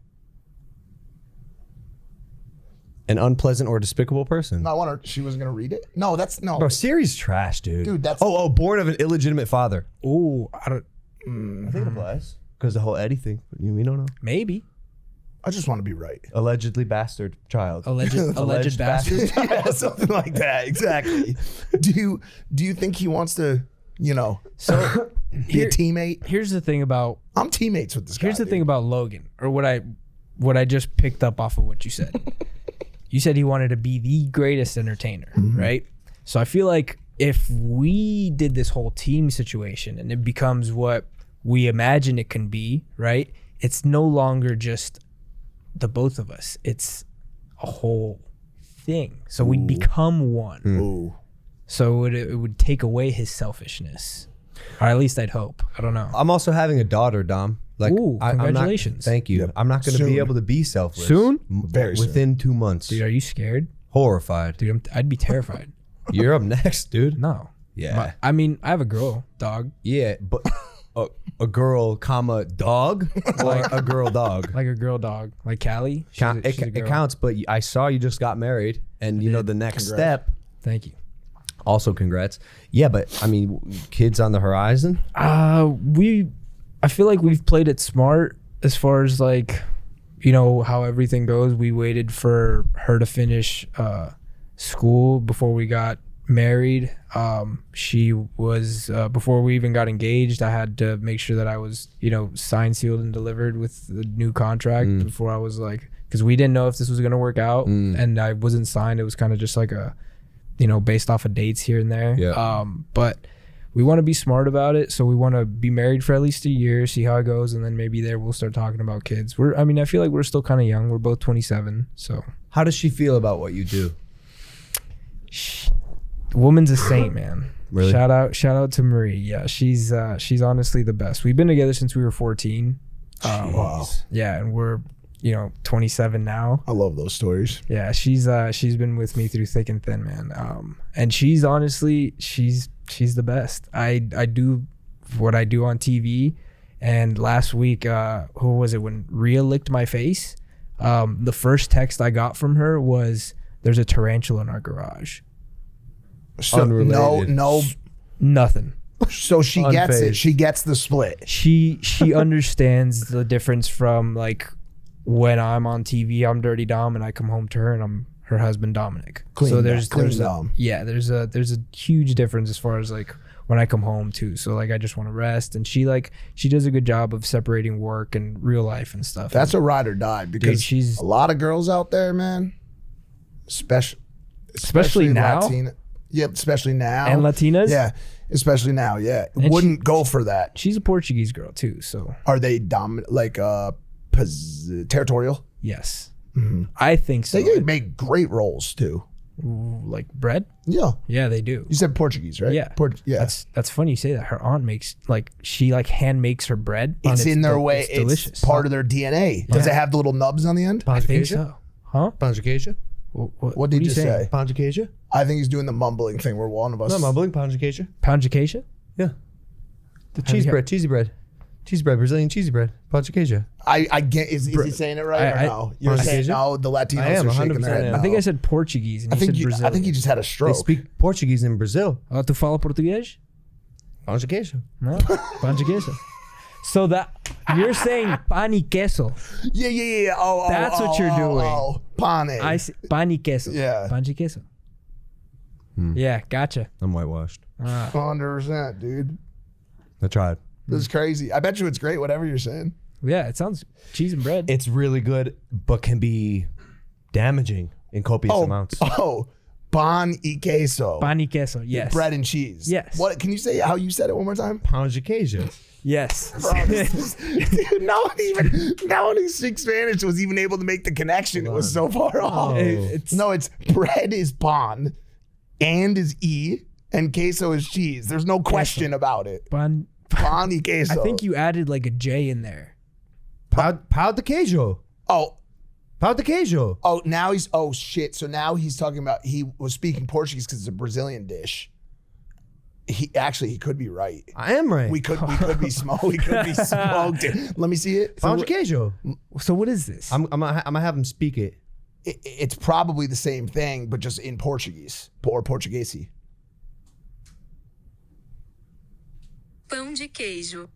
An unpleasant or despicable person. No, I want her. She wasn't gonna read it. No, that's no. Bro, Siri's trash, dude. Dude, that's- born of an illegitimate father. Oh, I don't. I think it applies. Because the whole Eddie thing. We don't know. Maybe. I just want to be right. Allegedly bastard child. Alleged bastard. Yeah, something like that. Exactly. Do you think he wants to, So be a teammate? here's the thing about I'm teammates with this guy. Here's the thing about Logan, or what I just picked up off of what you said. You said he wanted to be the greatest entertainer, right? So I feel like if we did this whole team situation and it becomes what we imagine it can be, right? It's no longer just the both of us. It's a whole thing. So we'd become one. Ooh. So it would take away his selfishness. Or at least I'd hope. I don't know. I'm also having a daughter, Dom. Like, Ooh, congratulations. Thank you. Yep. I'm not going to Soon. be able to be selfless. Soon? Very soon. Within 2 months. Dude, are you scared? Horrified. Dude, I'd be terrified. You're up next, dude. No. Yeah. I mean, I have a girl, dog. Yeah, but a girl, comma, dog? Or a girl dog? Like a girl dog. Like Callie. She's a It girl. counts, but I saw you just got married. And, the next Congrats. step, Thank you. also congrats. Yeah, but, I mean, kids on the horizon? I feel like we've played it smart as far as like, how everything goes. We waited for her to finish school before we got married. She was before we even got engaged, I had to make sure that I was signed, sealed, and delivered with the new contract before I was like, because we didn't know if this was going to work out, and I wasn't signed. It was kind of just like a based off of dates here and there. Yeah. But we want to be smart about it, so we want to be married for at least a year, see how it goes, and then maybe there we'll start talking about kids. I feel like we're still kind of young. We're both 27, so. How does she feel about what you do? Woman's a saint, man. Really? Shout out to Marie. Yeah, she's honestly the best. We've been together since we were 14. Wow. Yeah, and we're 27 now. I love those stories. Yeah, she's been with me through thick and thin, man. And she's honestly she's the best. I do what I do on TV, and last week, who was it when Rhea licked my face? The first text I got from her was, "There's a tarantula in our garage." So Unrelated. no. Nothing. So she gets it. Unfazed. She gets the split. She understands the difference from like when I'm on TV, I'm Dirty Dom, and I come home to her, and I'm her husband Dominic. Clean, so there's clean a, Dom. yeah, there's a huge difference as far as like when I come home too. So like I just want to rest, and she does a good job of separating work and real life and stuff. That's a ride or die because she's a lot of girls out there, man. Especially now. Yeah, especially now. And Latinas. Yeah, especially now. Yeah, And wouldn't go for that. She's a Portuguese girl too. So Are they dominant, like territorial? yes, Mm-hmm. I think so. They make great rolls too. Like bread. Yeah, Yeah, they do. you said Portuguese, right? Yeah. Yeah. That's funny you say that. Her aunt makes she hand makes her bread. And It's in their way. It's delicious. It's part of their DNA. Does it have the little nubs on the end? I think so. Huh? Pão de queijo? What did you say? Pão de queijo? I think he's doing the mumbling thing where one of us. No, mumbling. Pão de queijo. Pound of queijo? Yeah. The How's it go? cheesy bread. Cheese bread, Brazilian cheesy bread. Pão de queijo. I get. Is he saying it right or no? You're Pão de saying queijo? no. The Latinos I am, are shaking 100% their head. am. No. I think I said Portuguese and I you think said you. Brazilian. I think you just had a They stroke. speak Portuguese in Brazil. Oh, tu fala português? Pão de queijo. No. Pão de queijo. So that you're saying pan y queso. Yeah. Oh, That's what you're doing. Oh, pane. I say pan y queso. Yeah. Pan y queso. Yeah, gotcha. I'm whitewashed. 100%, dude. I tried. This is crazy. I bet you it's great. Whatever you're saying. Yeah, it sounds cheese and bread. It's really good, but can be damaging in copious amounts. Pan y queso. Pan y queso. Yes. Bread and cheese. Yes. What? Can you say how you said it one more time? Pão de queijo. Yes. Dude, no one who speaks Spanish was even able to make the connection. It was so far off. It's bread is pan, and is and queso is cheese. There's no question about it. Pan Pan y queso. I think you added like a J in there. Pão de queijo. Oh, Pão de queijo. now he's. Oh shit! So now he's talking about. He was speaking Portuguese because it's a Brazilian dish. He could be right. I am right. We could be smoked. We could be smoked. Let me see it. Pão de queijo. So what is this? I'm gonna have him speak it. It's probably the same thing, but just in Portuguese or Portuguese. Pão de queijo.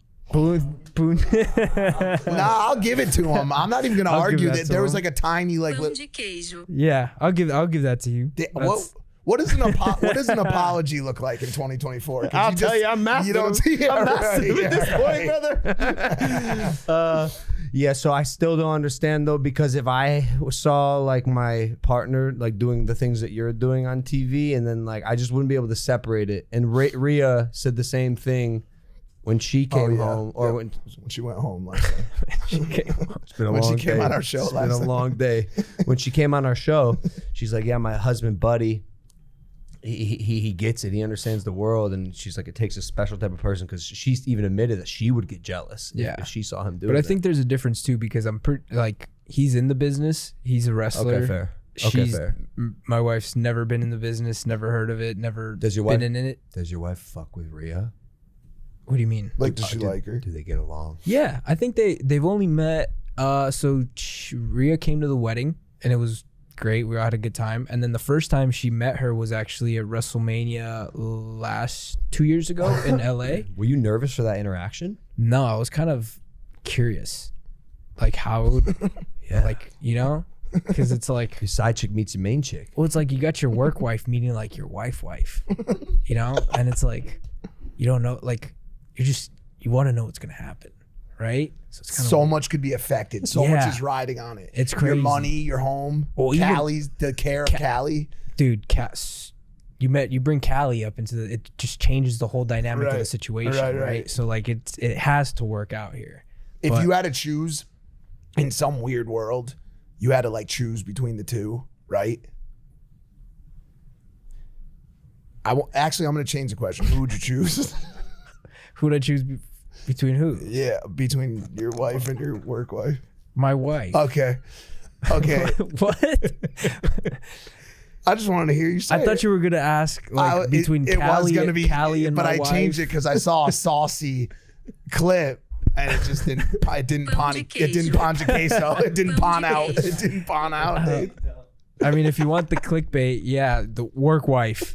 Nah, I'll give it to him. I'm not even gonna I'll give argue that that to there was him. like a tiny like. Pão de queijo. Yeah, I'll give that to you. What does an apology look like in 2024? I'll tell you, I'm massive. You don't see it. I'm right, massive at this right. point, brother. Yeah, so I still don't understand though, because if I saw like my partner like doing the things that you're doing on TV, and then like I just wouldn't be able to separate it. And Rhea said the same thing when she came home, or when she went home last night. it's been a When she long came day. on our show It's last been a night. long day. When she came on our show, she's like, "Yeah, my husband, Buddy, he gets it. He understands the world." And she's like, "It takes a special type of person," because she's even admitted that she would get jealous if she saw him do it. But I think there's a difference too, because I'm like he's in the business. He's a wrestler. Okay, fair. Okay, fair. My wife's never been in the business, never heard of it, never Does your been wife- in it. Does your wife fuck with Rhea? What do you mean? Like, does she like her? Do they get along? Yeah, I think they've only met. So Rhea came to the wedding and it was great. We all had a good time. And then the first time she met her was actually at WrestleMania 2 years ago in LA. Were you nervous for that interaction? No, I was kind of curious, like how it would, like because it's like Your side chick meets your main chick. well, it's like you got your work wife meeting like your wife, and it's like you don't know, like you want to know what's gonna happen, right? So it's kind So much could be affected. So much is riding on it. It's Your crazy. money, your home, Well, even- Callie's, the care of Callie. dude. You bring Callie up into it just changes the whole dynamic of the situation, right? So like it has to work out here. If you had to choose in some weird world, you had to like choose between the two, right? Actually, I'm going to change the question. Who would you choose? Who would I choose between who? Yeah, between your wife and your work wife. My wife. Okay. What? I just wanted to hear you say I thought it. you were gonna ask like between it was Callie, gonna be, Callie and but my I wife. changed it because I saw a saucy clip and it just didn't. It didn't pawn queso. It didn't pawn out. It didn't pawn out, dude. I mean, if you want the clickbait, yeah, the work wife.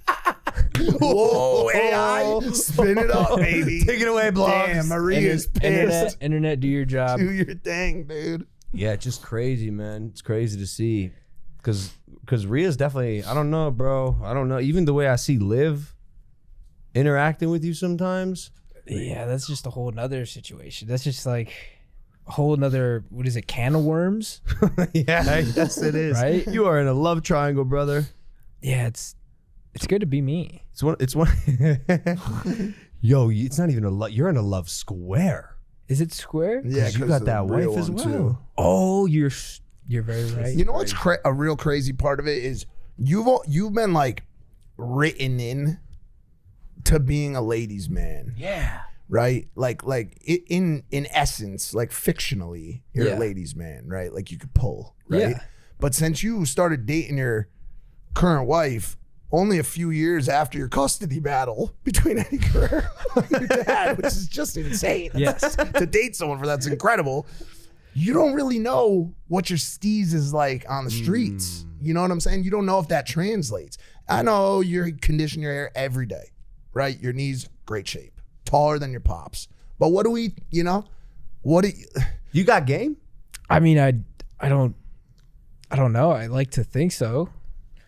Whoa, AI, spin it up, baby. Take it away, blogs. Damn, Maria's pissed. Internet, do your job. Do your thing, dude. Yeah, it's just crazy, man. It's crazy to see. Because Rhea's definitely, I don't know, bro. I don't know. Even the way I see Liv interacting with you sometimes. Yeah, that's just a whole nother situation. That's just like a whole nother, what is it, can of worms? Yeah, yes, it is. Right? You are in a love triangle, brother. Yeah, it's good to be me. It's one. Yo, it's not even a love. You're in a love square. Is it square? Yeah, You 'cause got the that real wife as one, well. too. Oh, you're very right. You know what's a real crazy part of it is you've been like written in to being a ladies' man. Yeah. Right? Like in essence, like fictionally, you're Yeah. a ladies' man, right? Like you could pull, right? Yeah. But since you started dating your current wife only a few years after your custody battle between Eddie Guerrero and your dad, which is just insane. Yes. To date someone for that's incredible. You don't really know what your steez is like on the streets. You know what I'm saying? You don't know if that translates. I know you condition your hair every day, right? Your knees, great shape, taller than your pops. But what do we, what do you, You got game? I mean, I don't know. I like to think so.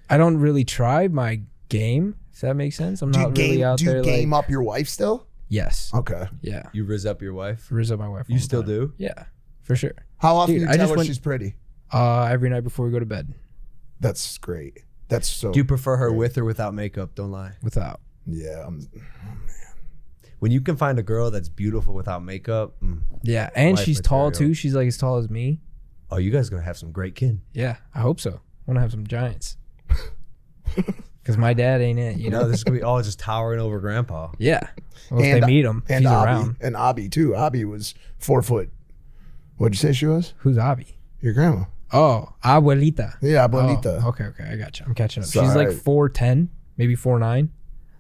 I don't really try my game, if that makes sense. I'm not really out there do you game like, up your wife still? yes. Okay. Yeah. You riz up your wife? Rizzo, my wife. You all the still time. do? Yeah, for sure. How often Dude, do I you tell just her went- she's pretty? Every night before we go to bed. That's great. That's so. Do you prefer her with or without makeup? Don't lie. Without. Yeah. When you can find a girl that's beautiful without makeup, Yeah, and Wife she's tall material. too. She's like as tall as me. oh, you guys gonna have some great kin. Yeah, I hope so. I want to have some giants. Because my dad ain't it, you You know? know, this is gonna be all just towering over grandpa. Yeah. Well, if they meet him, if and he's Abby, around. and Abby too. Abby was 4 foot. What'd you say she was? Who's Abby? Your grandma. Oh, abuelita. Yeah, abuelita. Oh, okay, I got you. I'm catching up. Sorry. She's like 4'10", maybe 4'9".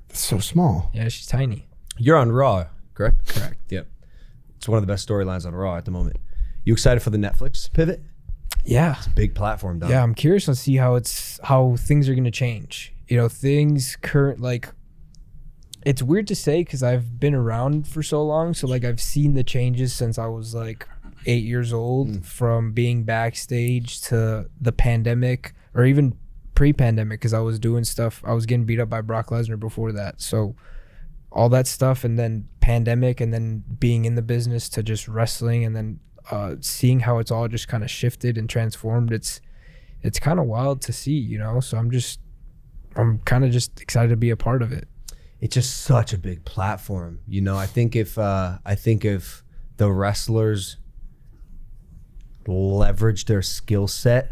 That's so small. Yeah, she's tiny. You're on Raw, correct? Correct. Yep. It's one of the best storylines on Raw at the moment. You excited for the Netflix pivot? Yeah. Big platform, done. Yeah, I'm curious to see how things are gonna change. Things it's weird to say because I've been around for so long. So like I've seen the changes since I was like 8 years old, from being backstage to the pandemic, or even pre-pandemic, because I was doing stuff. I was getting beat up by Brock Lesnar before that. So all that stuff, and then pandemic, and then being in the business to just wrestling, and then seeing how it's all just kind of shifted and transformed. It's kind of wild to see, So I'm kind of just excited to be a part of it. It's just such a big platform. I think if the wrestlers leverage their skill set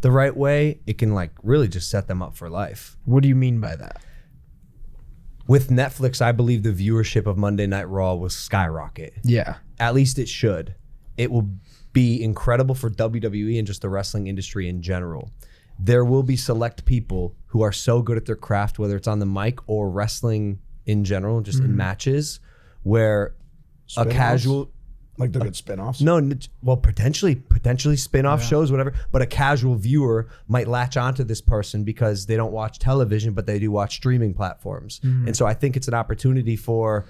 the right way, it can like really just set them up for life. What do you mean by that? With Netflix, I believe the viewership of Monday Night Raw will skyrocket. Yeah. At least it should. It will be incredible for WWE and just the wrestling industry in general. There will be select people who are so good at their craft, whether it's on the mic or wrestling in general, just in matches, where a Spin-offs? casual, Like the good spinoffs. well, potentially spin-off shows, whatever, but a casual viewer might latch onto this person because they don't watch television, but they do watch streaming platforms. And so I think it's an opportunity for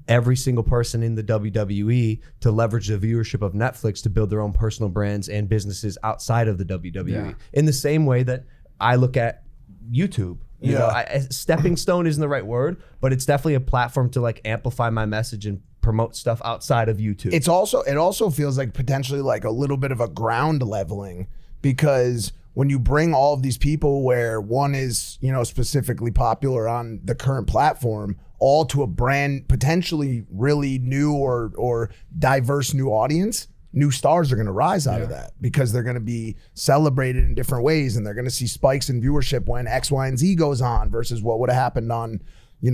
every single person in the WWE to leverage the viewership of Netflix to build their own personal brands and businesses outside of the WWE. Yeah. In the same way that I look at YouTube. You know, stepping stone isn't the right word, but it's definitely a platform to like amplify my message and promote stuff outside of YouTube. It also feels like potentially like a little bit of a ground leveling, because when you bring all of these people where one is, specifically popular on the current platform, all to a brand potentially really new or diverse new audience, new stars are going to rise out of that, because they're going to be celebrated in different ways, and they're going to see spikes in viewership when X, Y, and Z goes on versus what would have happened on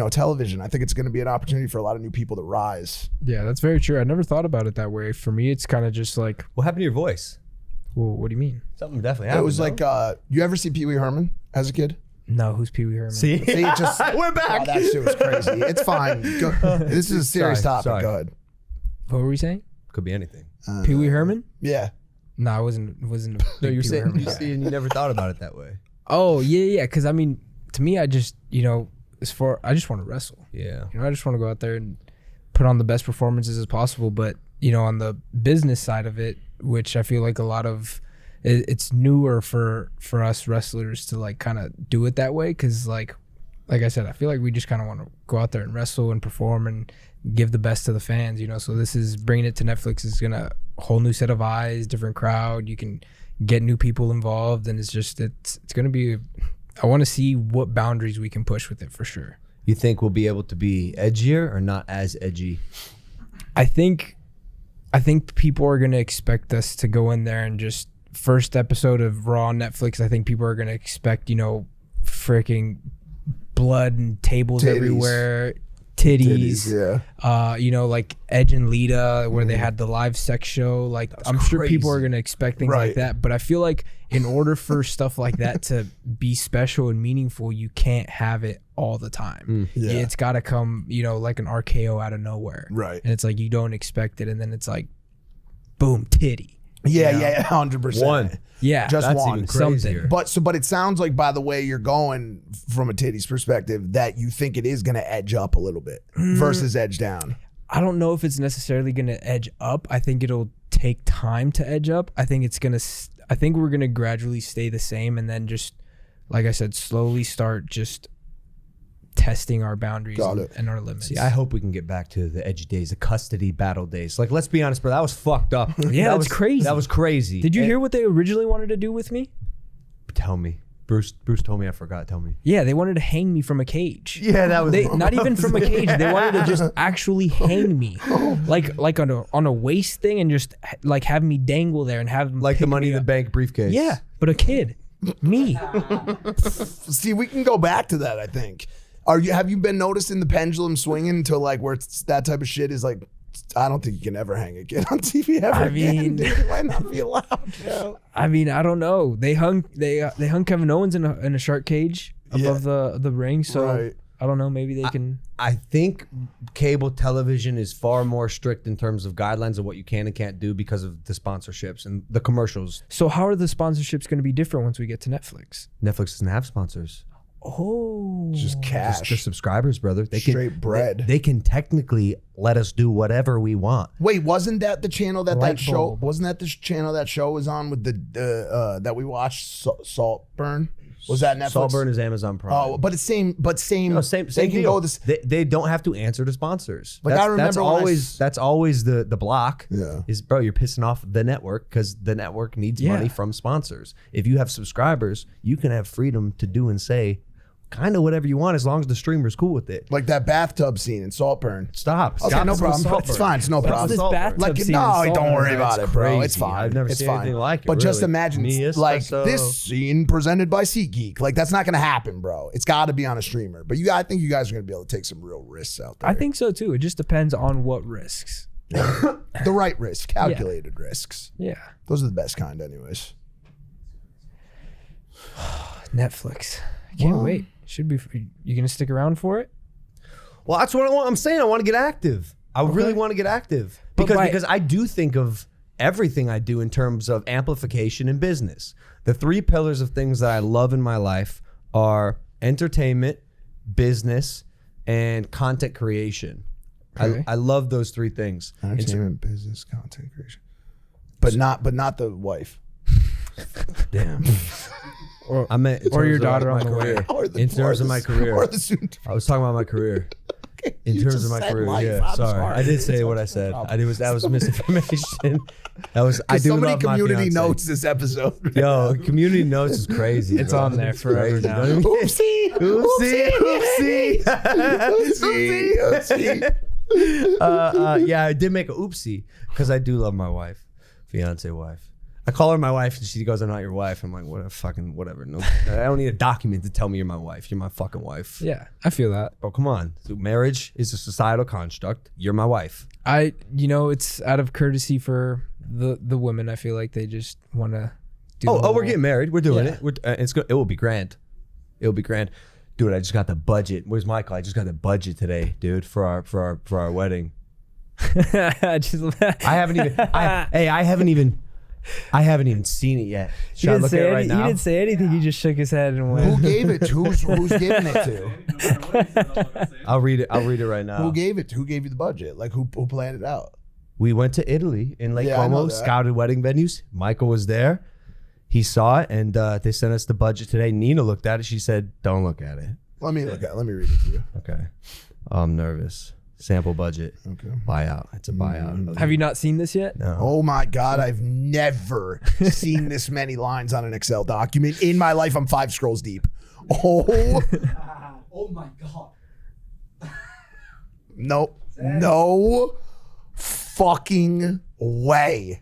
television. I think it's going to be an opportunity for a lot of new people to rise. Yeah, that's very true. I never thought about it that way. For me, it's kind of just like, What happened to your voice? well, what do you mean? Something definitely happened. It was like, you ever see Pee Wee Herman as a kid? No, who's Pee Wee Herman? See, See, it just we're back. Oh, that shit was crazy. It's fine. This is a serious topic. Sorry. Go ahead. What were we saying? Could be anything. Pee Wee Herman? Yeah. No, I wasn't. No, a you're big Pee Wee saying Herman you guy. see, and you never thought about it that way. Oh yeah. Because I mean, to me, I just I just want to wrestle. Yeah. I just want to go out there and put on the best performances as possible. But you know, on the business side of it, which I feel like a lot of it's newer for us wrestlers to like kind of do it that way, because like I said, I feel like we just kind of want to go out there and wrestle and perform and give the best to the fans, you know. So this is bringing it to Netflix is gonna whole new set of eyes, different crowd. You can get new people involved, and it's gonna be. I want to see what boundaries we can push with it for sure. You think we'll be able to be edgier or not as edgy? I think people are gonna expect us to go in there and just first episode of Raw on Netflix. I think people are gonna expect, you know, freaking blood and tables Titties. everywhere, titties. Yeah. You know, like Edge and Lita, where they had the live sex show. Like, I'm sure people are gonna expect things like that. But I feel like in order for stuff like that to be special and meaningful, you can't have it all the time. Yeah. It's got to come, you know, like an RKO out of nowhere. Right. And it's like you don't expect it, and then it's like, boom, titty. Yeah, 100%. One. Yeah, Just That's one. even crazier. Something. But it sounds like, by the way you're going from a titties perspective, that you think it is going to edge up a little bit versus edge down. I don't know if it's necessarily going to edge up. I think it'll take time to edge up. I think we're going to gradually stay the same, and then just, like I said, slowly start just testing our boundaries and our limits. See, I hope we can get back to the edgy days, the custody battle days. Like, let's be honest, bro, that was fucked up. Yeah, that's crazy. That was crazy. Did you hear what they originally wanted to do with me? Tell me. Bruce told me. I forgot. Tell me. Yeah, they wanted to hang me from a cage. Yeah, that was Not even from a cage. They wanted to just actually hang me, like on a waist thing, and just like have me dangle there and have them like the pick Money me in the up. Bank briefcase. Yeah, but a kid, me. See, we can go back to that, I think. Have you been noticing the pendulum swinging to like where it's, that type of shit is like, I don't think you can ever hang a kid on TV ever again, dude. It might not be allowed. I mean, I don't know. They hung Kevin Owens in a shark cage above the ring, so I don't know. Maybe they can. I think cable television is far more strict in terms of guidelines of what you can and can't do because of the sponsorships and the commercials. So how are the sponsorships going to be different once we get to Netflix? Netflix doesn't have sponsors. Oh, Just cash. Just subscribers, brother. They Straight can, bread. They can technically let us do whatever we want. Wait, wasn't that the channel that Light show? bulb. Wasn't that the channel that show was on with the that we watched? Saltburn. Was that Netflix? Saltburn is Amazon Prime. Oh, but it's same. No, same They can deal. go this. They don't have to answer to sponsors. Like, I remember when that's always the block. Yeah. Is, bro, you're pissing off the network because the network needs Yeah. money from sponsors. If you have subscribers, you can have freedom to do and say kind of whatever you want as long as the streamer's cool with it. Like that bathtub scene in Saltburn. Stop. Okay, Stop no with problem. Saltburn. It's fine. It's no What's problem. this bathtub Like, scene in no, don't Saltburn? worry about That's it, bro. crazy. It's fine. I've never it's seen fine. anything like it, But just really. imagine, Me like espresso. this scene presented by SeatGeek. Like, that's not going to happen, bro. It's got to be on a streamer. But I think you guys are going to be able to take some real risks out there. I think so too. It just depends on what risks. the right risks, calculated risks. Yeah. Those are the best kind, anyways. Netflix. I can't wait. Should be. You gonna stick around for it? Well, that's what I'm saying. I want to get active. I really want to get active because I do think of everything I do in terms of amplification in business. The three pillars of things that I love in my life are entertainment, business, and content creation. Okay. I love those three things. Entertainment, business, content creation. But not the wife. Damn. I meant in or your terms of, daughter like, on my the way. career. Or the, In terms or of the- my career. Or the soon. I was talking about my career. In You terms just of my said career, life. yeah. I'm Sorry, I did say what I said. That was misinformation. That was. I do Somebody love my community fiance. notes this episode. Yo, community notes is crazy. It's bro. on there forever Crazy. now. Oopsie. Oopsie. Oopsie. Oopsie. Yeah, I did make a oopsie because I do love my wife, fiance wife. I call her my wife and she goes, "I'm not your wife." I'm like, "What a fucking whatever." No, I don't need a document to tell me you're my wife. You're my fucking wife. Yeah, I feel that. Oh, come on. So marriage is a societal construct. You're my wife. It's out of courtesy for the women. I feel like they just want to. We're getting married. We're doing Yeah. it. It's good. It will be grand. It'll be grand, dude. I just got the budget. Where's Michael? I just got the budget today, dude, for our wedding. I haven't even seen it yet. Should I look at it right now? He didn't say anything. He just shook his head and Who went. gave it? Who's giving it to? I'll read it right now. Who gave it? Who gave you the budget? Like who planned it out? We went to Italy in Lake Yeah, I know Como, that. scouted wedding venues. Michael was there. He saw it, and they sent us the budget today. Nina looked at it. She said, "Don't look at it." Let me read it to you. Okay. I'm nervous. Sample budget. Okay. Buyout. It's a buyout. Have you not seen this yet? No. Oh my God, I've never seen this many lines on an Excel document. In my life, I'm 5 scrolls deep. Oh. Oh my God. No fucking way.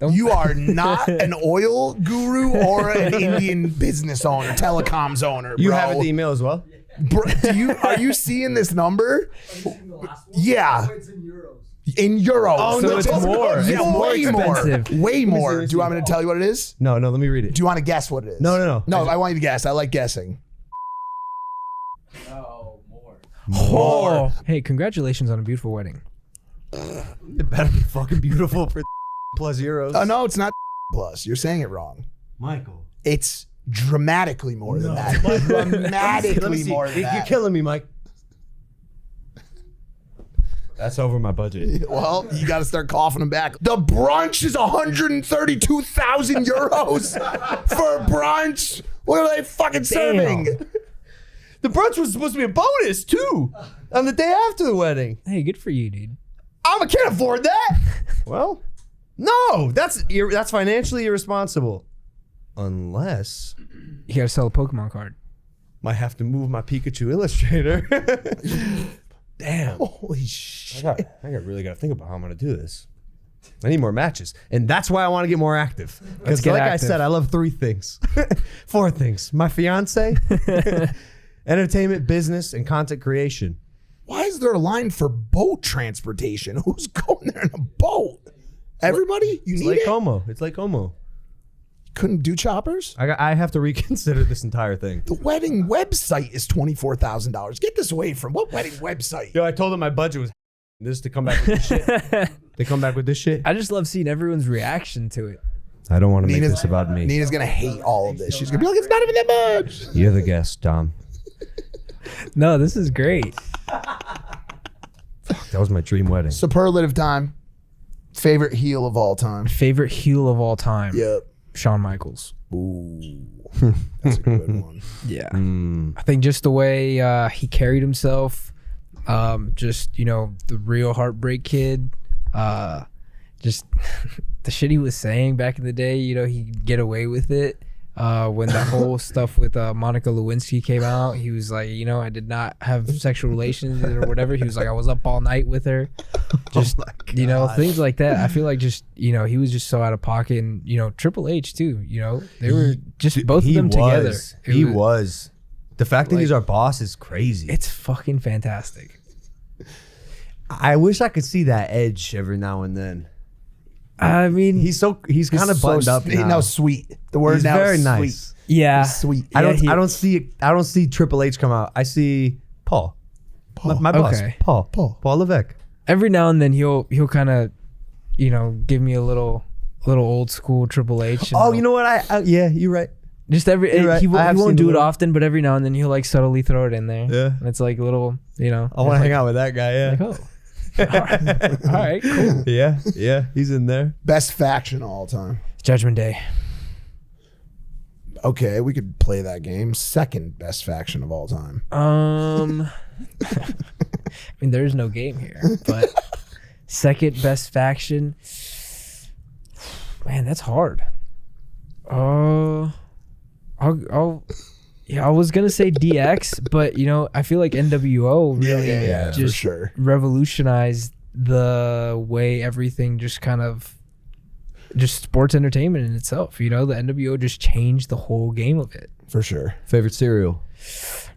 You are not an oil guru or an Indian business owner, telecoms owner, bro. You have the email as well? Bro, are you seeing this number? Yeah. It's in euros. In euros. Oh, So it's more. It's more way expensive. Way more. Do you want me to tell you what it is? No, let me read it. Do you want to guess what it is? No. No, I want you to guess. I like guessing. No, more. Oh. Hey, congratulations on a beautiful wedding. It better be fucking beautiful for plus euros. Oh, no, it's not plus. You're saying it wrong. Michael. It's dramatically more than that. Let me Dramatically see. more than You're that. killing me, Mike. That's over my budget. Well, you got to start coughing them back. The brunch is 132,000 euros for brunch. What are they fucking serving? The brunch was supposed to be a bonus too, on the day after the wedding. Hey, good for you, dude. I can't afford that. Well, no, that's financially irresponsible. Unless You gotta sell a Pokemon card. might have to move my Pikachu Illustrator. Damn. Holy shit. I really got to think about how I'm going to do this. I need more matches. And that's why I want to get more active. Because get like I active. said, I love 3 things. 4 things. My fiance, entertainment, business, and content creation. Why is there a line for boat transportation? Who's going there in a boat? Everybody? You It's need Lake it? Como. It's Lake Como. Couldn't do choppers? I have to reconsider this entire thing. The wedding website is $24,000. Get this away from what wedding website? Yo, I told them my budget was this to come back with this shit. They come back with this shit. I just love seeing everyone's reaction to it. I don't want to make Nina's- this about me. Nina's going to hate all of this. She's going to be like, it's not even that much. You're the guest, Dom. No, this is great. That was my dream wedding. Superlative time. Favorite heel of all time. Favorite heel of all time. Yep. Shawn Michaels. Ooh. That's a good one. Yeah. I think just the way he carried himself, just, the real heartbreak kid, just the shit he was saying back in the day, he'd get away with it. When the whole stuff with Monica Lewinsky came out, he was like, I did not have sexual relations or whatever. He was like, I was up all night with her. Just, things like that. I feel like just, he was just so out of pocket. And, Triple H too, they were just both of them together. He was. The fact that he's our boss is crazy. It's fucking fantastic. I wish I could see that edge every now and then. I mean, He's kind of buttoned up now. No, sweet. The word He's now very is nice. yeah. Sweet. I Yeah, don't see Triple H come out. I see Paul. My boss. Okay. Paul Levesque. Every now and then he'll kind of, give me a little old school Triple H. Oh, you know what? Yeah, you're right. Just You're right. he I have won't seen do the it little- often, but every now and then he'll like subtly throw it in there. Yeah. And it's like a little, I want to hang out with that guy. Yeah. like, oh. All right, cool. Yeah. He's in there. Best faction of all time. Judgment Day. Okay, we could play that game. Second best faction of all time. I mean, there's no game here, but second best faction. Man, that's hard. I was gonna say DX, but I feel like NWO really Yeah, for just sure. revolutionized the way everything just kind of just sports entertainment in itself. The NWO just changed the whole game of it. For sure. Favorite cereal?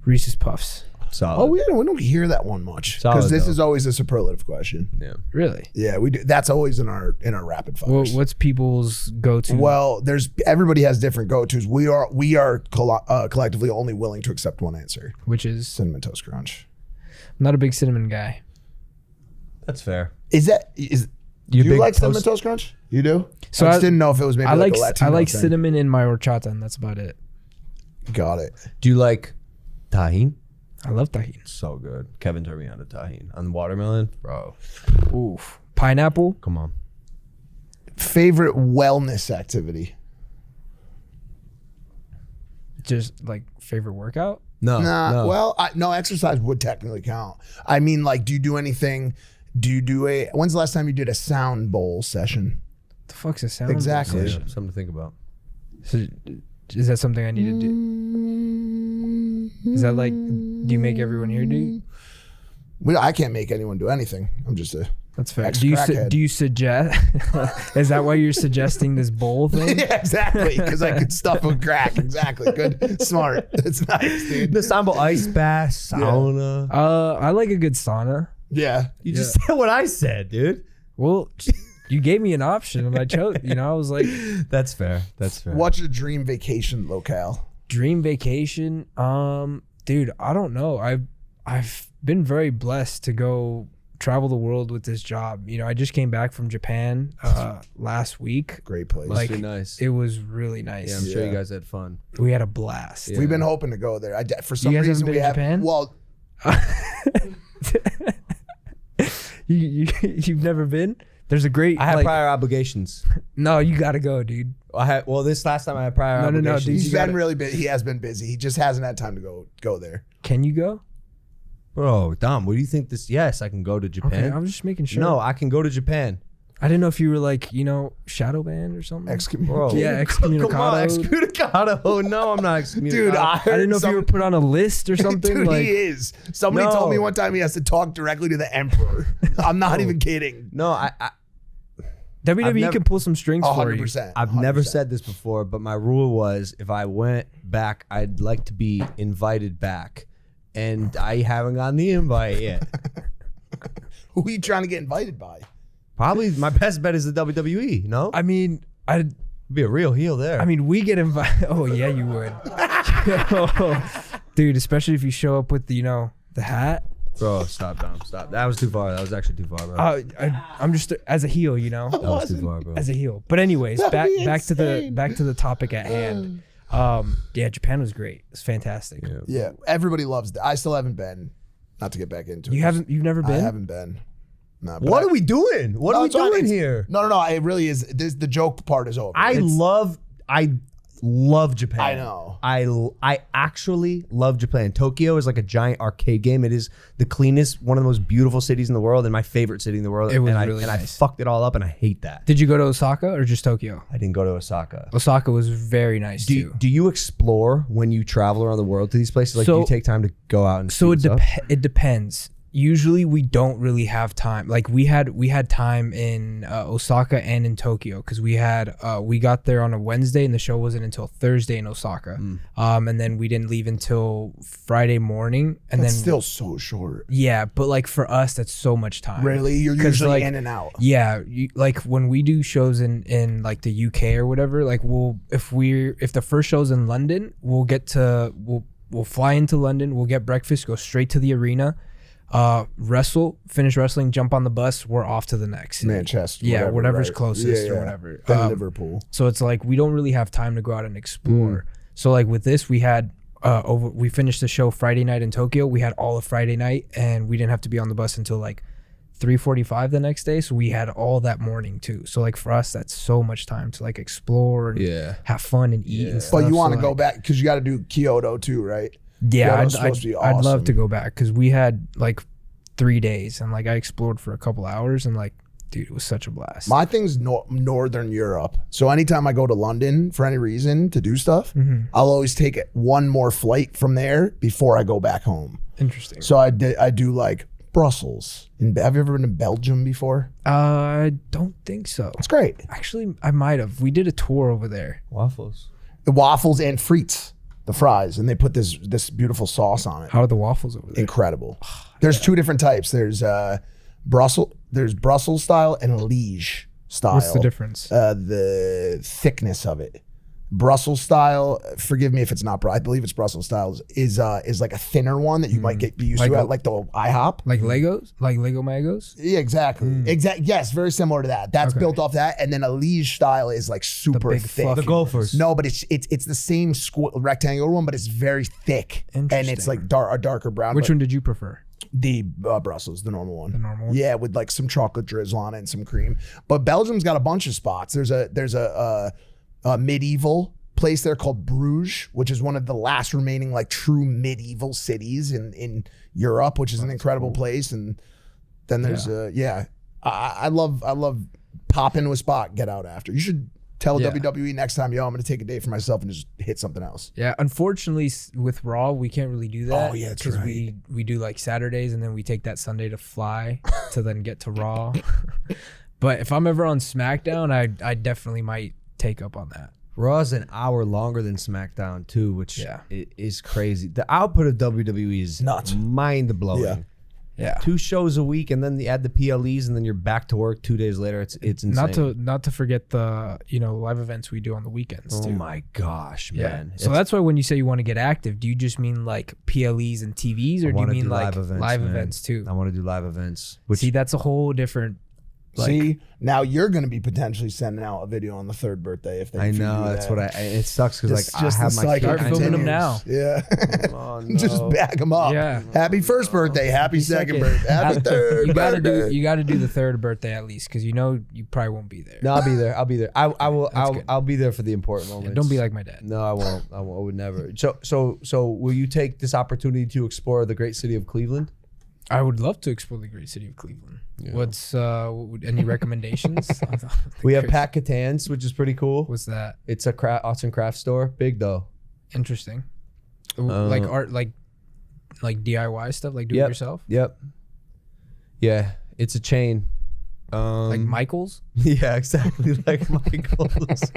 Reese's Puffs. Solid. Oh, we don't hear that one much. Solid, Because this though. is always a superlative question. Yeah. Really? Yeah, we do. That's always in our rapid fires. What's people's go-to? Well, everybody has different go-tos. We are collectively only willing to accept one answer. Which is, Cinnamon Toast Crunch. I'm not a big cinnamon guy. That's fair. Do you big like Cinnamon toast- Toast Crunch? You do? So I just I- didn't know if it was maybe I like a Latino I like thing. cinnamon in my horchata, and that's about it. Got it. Do you like tahine? I love tahini. So good. Kevin turned me on to tahine. On watermelon, bro. Oof. Pineapple. Come on. Favorite wellness activity? Just like favorite workout. No. Nah, no. well, no, exercise would technically count. I mean, like, do you do anything? When's the last time you did a sound bowl session? The fuck's a sound? Exactly. Yeah, something to think about. So, is that something I need to do? Is that like, do you make everyone here do? I can't make anyone do anything. I'm just a. That's fair. Ex-crackhead. Do you suggest? Is that why you're suggesting this bowl thing? Yeah, exactly. Because I could stuff with crack. Exactly. Good. Smart. That's nice, dude. The Sambo ice bath, sauna. I like a good sauna. Yeah. You just said what I said, dude. Well, you gave me an option and I chose. You know, I was like, That's fair. That's fair. What's your dream vacation locale? dream vacation. Dude, I don't know. I've been very blessed to go travel the world with this job. You know, I just came back from Japan last week. Great place. Must Like, be nice. it was really nice. Yeah, I'm sure you Yeah. guys had fun. We had a blast. Yeah. We've been hoping to go there. For some guys reason haven't we been to have. Japan? Well, You've never been? There's a great. I had like, prior obligations. No, you gotta go, dude. This last time I had prior No, obligations. dude, he's you been gotta- really busy. He has been busy. He just hasn't had time to go there. Can you go? Bro, Dom, what do you think this? Yes, I can go to Japan. Okay, I'm just making sure. No, I can go to Japan. I didn't know if you were like, you know, shadow banned or something. Excommunicado. Yeah, excommunicado. Come on, excommunicado. No, I'm not excommunicado. Dude, I I didn't know if you were put on a list or something. Dude, like, he is. Somebody No. told me one time he has to talk directly to the emperor. I'm not even kidding. No, WWE I've never- can pull some strings for you. 100%. I've never 100%. said this before, but my rule was if I went back, I'd like to be invited back. And I haven't gotten the invite yet. Who are you trying to get invited by? Probably my best bet is the WWE, no? I mean, Be a real heel there. we get invited. Oh yeah, you would, dude. Especially if you show up with the, you know, the hat. Bro, stop, Dom, stop. That was too far. That was actually too far, bro. I'm just as a heel, you know, That was too far, bro. as a heel. But anyways, That'd be back to insane. the topic at hand. Yeah, Japan was great. It's fantastic. Yeah. Yeah, everybody loves that. I still haven't been. Not to get back into it. You've never been? I haven't been. No, but What are we doing? What No, are we it's fine. doing It's- here? No. It really is. The joke part is over. I love Japan. I know. I actually love Japan. Tokyo is like a giant arcade game. It is the cleanest, one of the most beautiful cities in the world, and my favorite city in the world. It was and really I nice. fucked it all up, and I hate that. Did you go to Osaka or just Tokyo? I didn't go to Osaka. Osaka was very nice too. Do you explore when you travel around the world to these places? Like, do So- you take time to go out and So see it depends. Usually we don't really have time. Like we had time in Osaka and in Tokyo because we got there on a Wednesday and the show wasn't until Thursday in Osaka. And then we didn't leave until Friday morning. And That's then still so short. yeah, but like for us that's so much time. Really, you're 'Cause, usually like, in and out. Yeah, like when we do shows in like the UK or whatever, like if the first show's in London, we'll fly into London, we'll get breakfast, go straight to the arena, finish wrestling, jump on the bus, we're off to the next. Manchester. Yeah, whatever's right? closest or whatever. Then Liverpool. So it's like we don't really have time to go out and explore. So like with this, we had we finished the show Friday night in Tokyo. We had all of Friday night, and we didn't have to be on the bus until like 3:45 the next day. So we had all that morning too. So like for us, that's so much time to like explore and Yeah. have fun and eat and stuff. But you want to So, go like, back because you got to do Kyoto too, right? Yeah, Kyoto's supposed to be I'd love awesome. to go back because we had like 3 days and like I explored for a couple hours and like, dude, it was such a blast. My thing's Northern Europe. So anytime I go to London for any reason to do stuff, I'll always take one more flight from there before I go back home. Interesting. So I do like Brussels. Have you ever been to Belgium before? I don't think so. It's great. Actually, I might have. We did a tour over there. Waffles. The waffles and frites, the fries, and they put this beautiful sauce on it. How are the waffles over there? Incredible. There's two different types. There's Brussels style and Liege style. What's the difference? The thickness of it. Brussels style, forgive me if it's not, I believe it's Brussels style, is like a thinner one that you might get used Like to a- at like the IHOP. Like Legos? Like Lego Magos? Yeah, exactly. Yes, very similar to that. That's built off that, and then a Liege style is like super big thick. fluffy- The Gophers. No, but it's the same rectangular one, but it's very thick, and it's Interesting. like a darker brown. Which but one did you prefer? The Brussels, the normal one. The normal one? Yeah, with like some chocolate drizzle on it and some cream. But Belgium's got a bunch of spots. There's a medieval place there called Bruges, which is one of the last remaining like true medieval cities in Europe, which is an incredible place. And then there's I love pop into a spot, get out after. You should tell WWE next time, yo, I'm going to take a day for myself and just hit something else. Yeah, unfortunately with Raw, we can't really do that. Oh, yeah, that's because right. we do like Saturdays and then we take that Sunday to fly to then get to Raw. But if I'm ever on SmackDown, I definitely might take up on that. Raw's an hour longer than SmackDown too, which is crazy. The output of WWE is nuts, mind blowing. Yeah. Yeah, 2 shows a week, and then you add the PLEs, and then you're back to work 2 days later. It's insane. Not to forget the live events we do on the weekends too. Oh my gosh, man! So that's why when you say you want to get active, do you just mean like PLEs and TVs, or do you mean like live events too? I want to do live events. See, that's a whole different. See, now you're going to be potentially sending out a video on the 3rd birthday if they. I know that's what it sucks because like I have my start filming them now. Yeah, oh, no. just bag them up. Yeah, happy 1st birthday, happy 2nd birthday, happy 3rd. You got to do the 3rd birthday at least because you probably won't be there. No, I'll be there. I'll be there. I will. I'll be there for the important moments. Don't be like my dad. No, I won't. I would never. So will you take this opportunity to explore the great city of Cleveland? I would love to explore the great city of Cleveland. Yeah. What's any recommendations? We have Pat Catan's, which is pretty cool. What's that? It's a arts and craft store. Big though. Interesting. Like art, like DIY stuff, like do it yourself. Yep. Yeah, it's a chain. Like Michaels? Yeah, exactly like Michaels.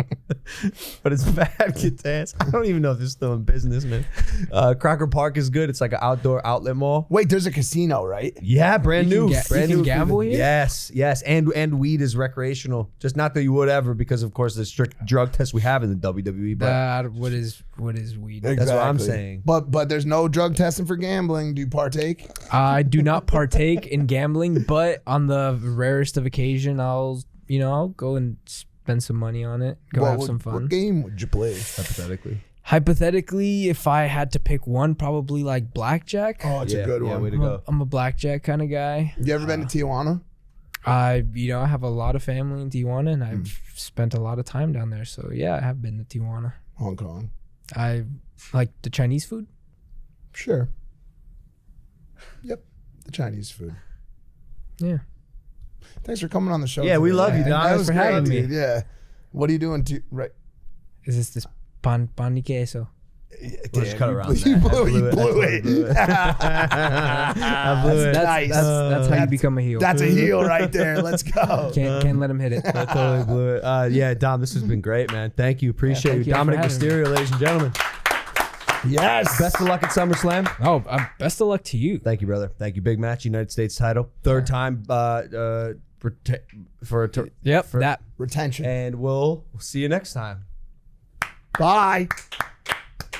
But it's Pat Catan's. I don't even know if they're still in business, man. Crocker Park is good. It's like an outdoor outlet mall. Wait, there's a casino, right? Yeah, brand new. You can gamble here? Yes. And weed is recreational. Just not that you would ever because of course the strict drug test we have in the WWE. But what is weed? Exactly. That's what I'm saying. But there's no drug testing for gambling. Do you partake? I do not partake in gambling, but on the rarest of occasion, I'll go and spend some money on it. Have some fun. What game would you play? Hypothetically, if I had to pick one, probably like blackjack. Oh, it's a good one. Way to go. I'm a blackjack kind of guy. You ever been to Tijuana? I have a lot of family in Tijuana, and I've spent a lot of time down there. So yeah, I have been to Tijuana. Hong Kong. I like the Chinese food. Sure. Yep, the Chinese food. Yeah. Thanks for coming on the show. Yeah, we love you, Don. Thanks for having me. Yeah. What are you doing right? Is this pan de queso? We'll just cut around You that. blew it. I blew it. That's nice. That's how you become a heel. That's a heel right there. Let's go. Can't let him hit it. I totally blew it. Yeah, Dom, this has been great, man. Thank you. Appreciate thank you. you for Dominik having me. Mysterio, ladies and gentlemen. Yes. Best of luck at SummerSlam. Oh, best of luck to you. Thank you, brother. Thank you. Big match, United States title. 3rd time That Retention. and we'll see you next time. Bye.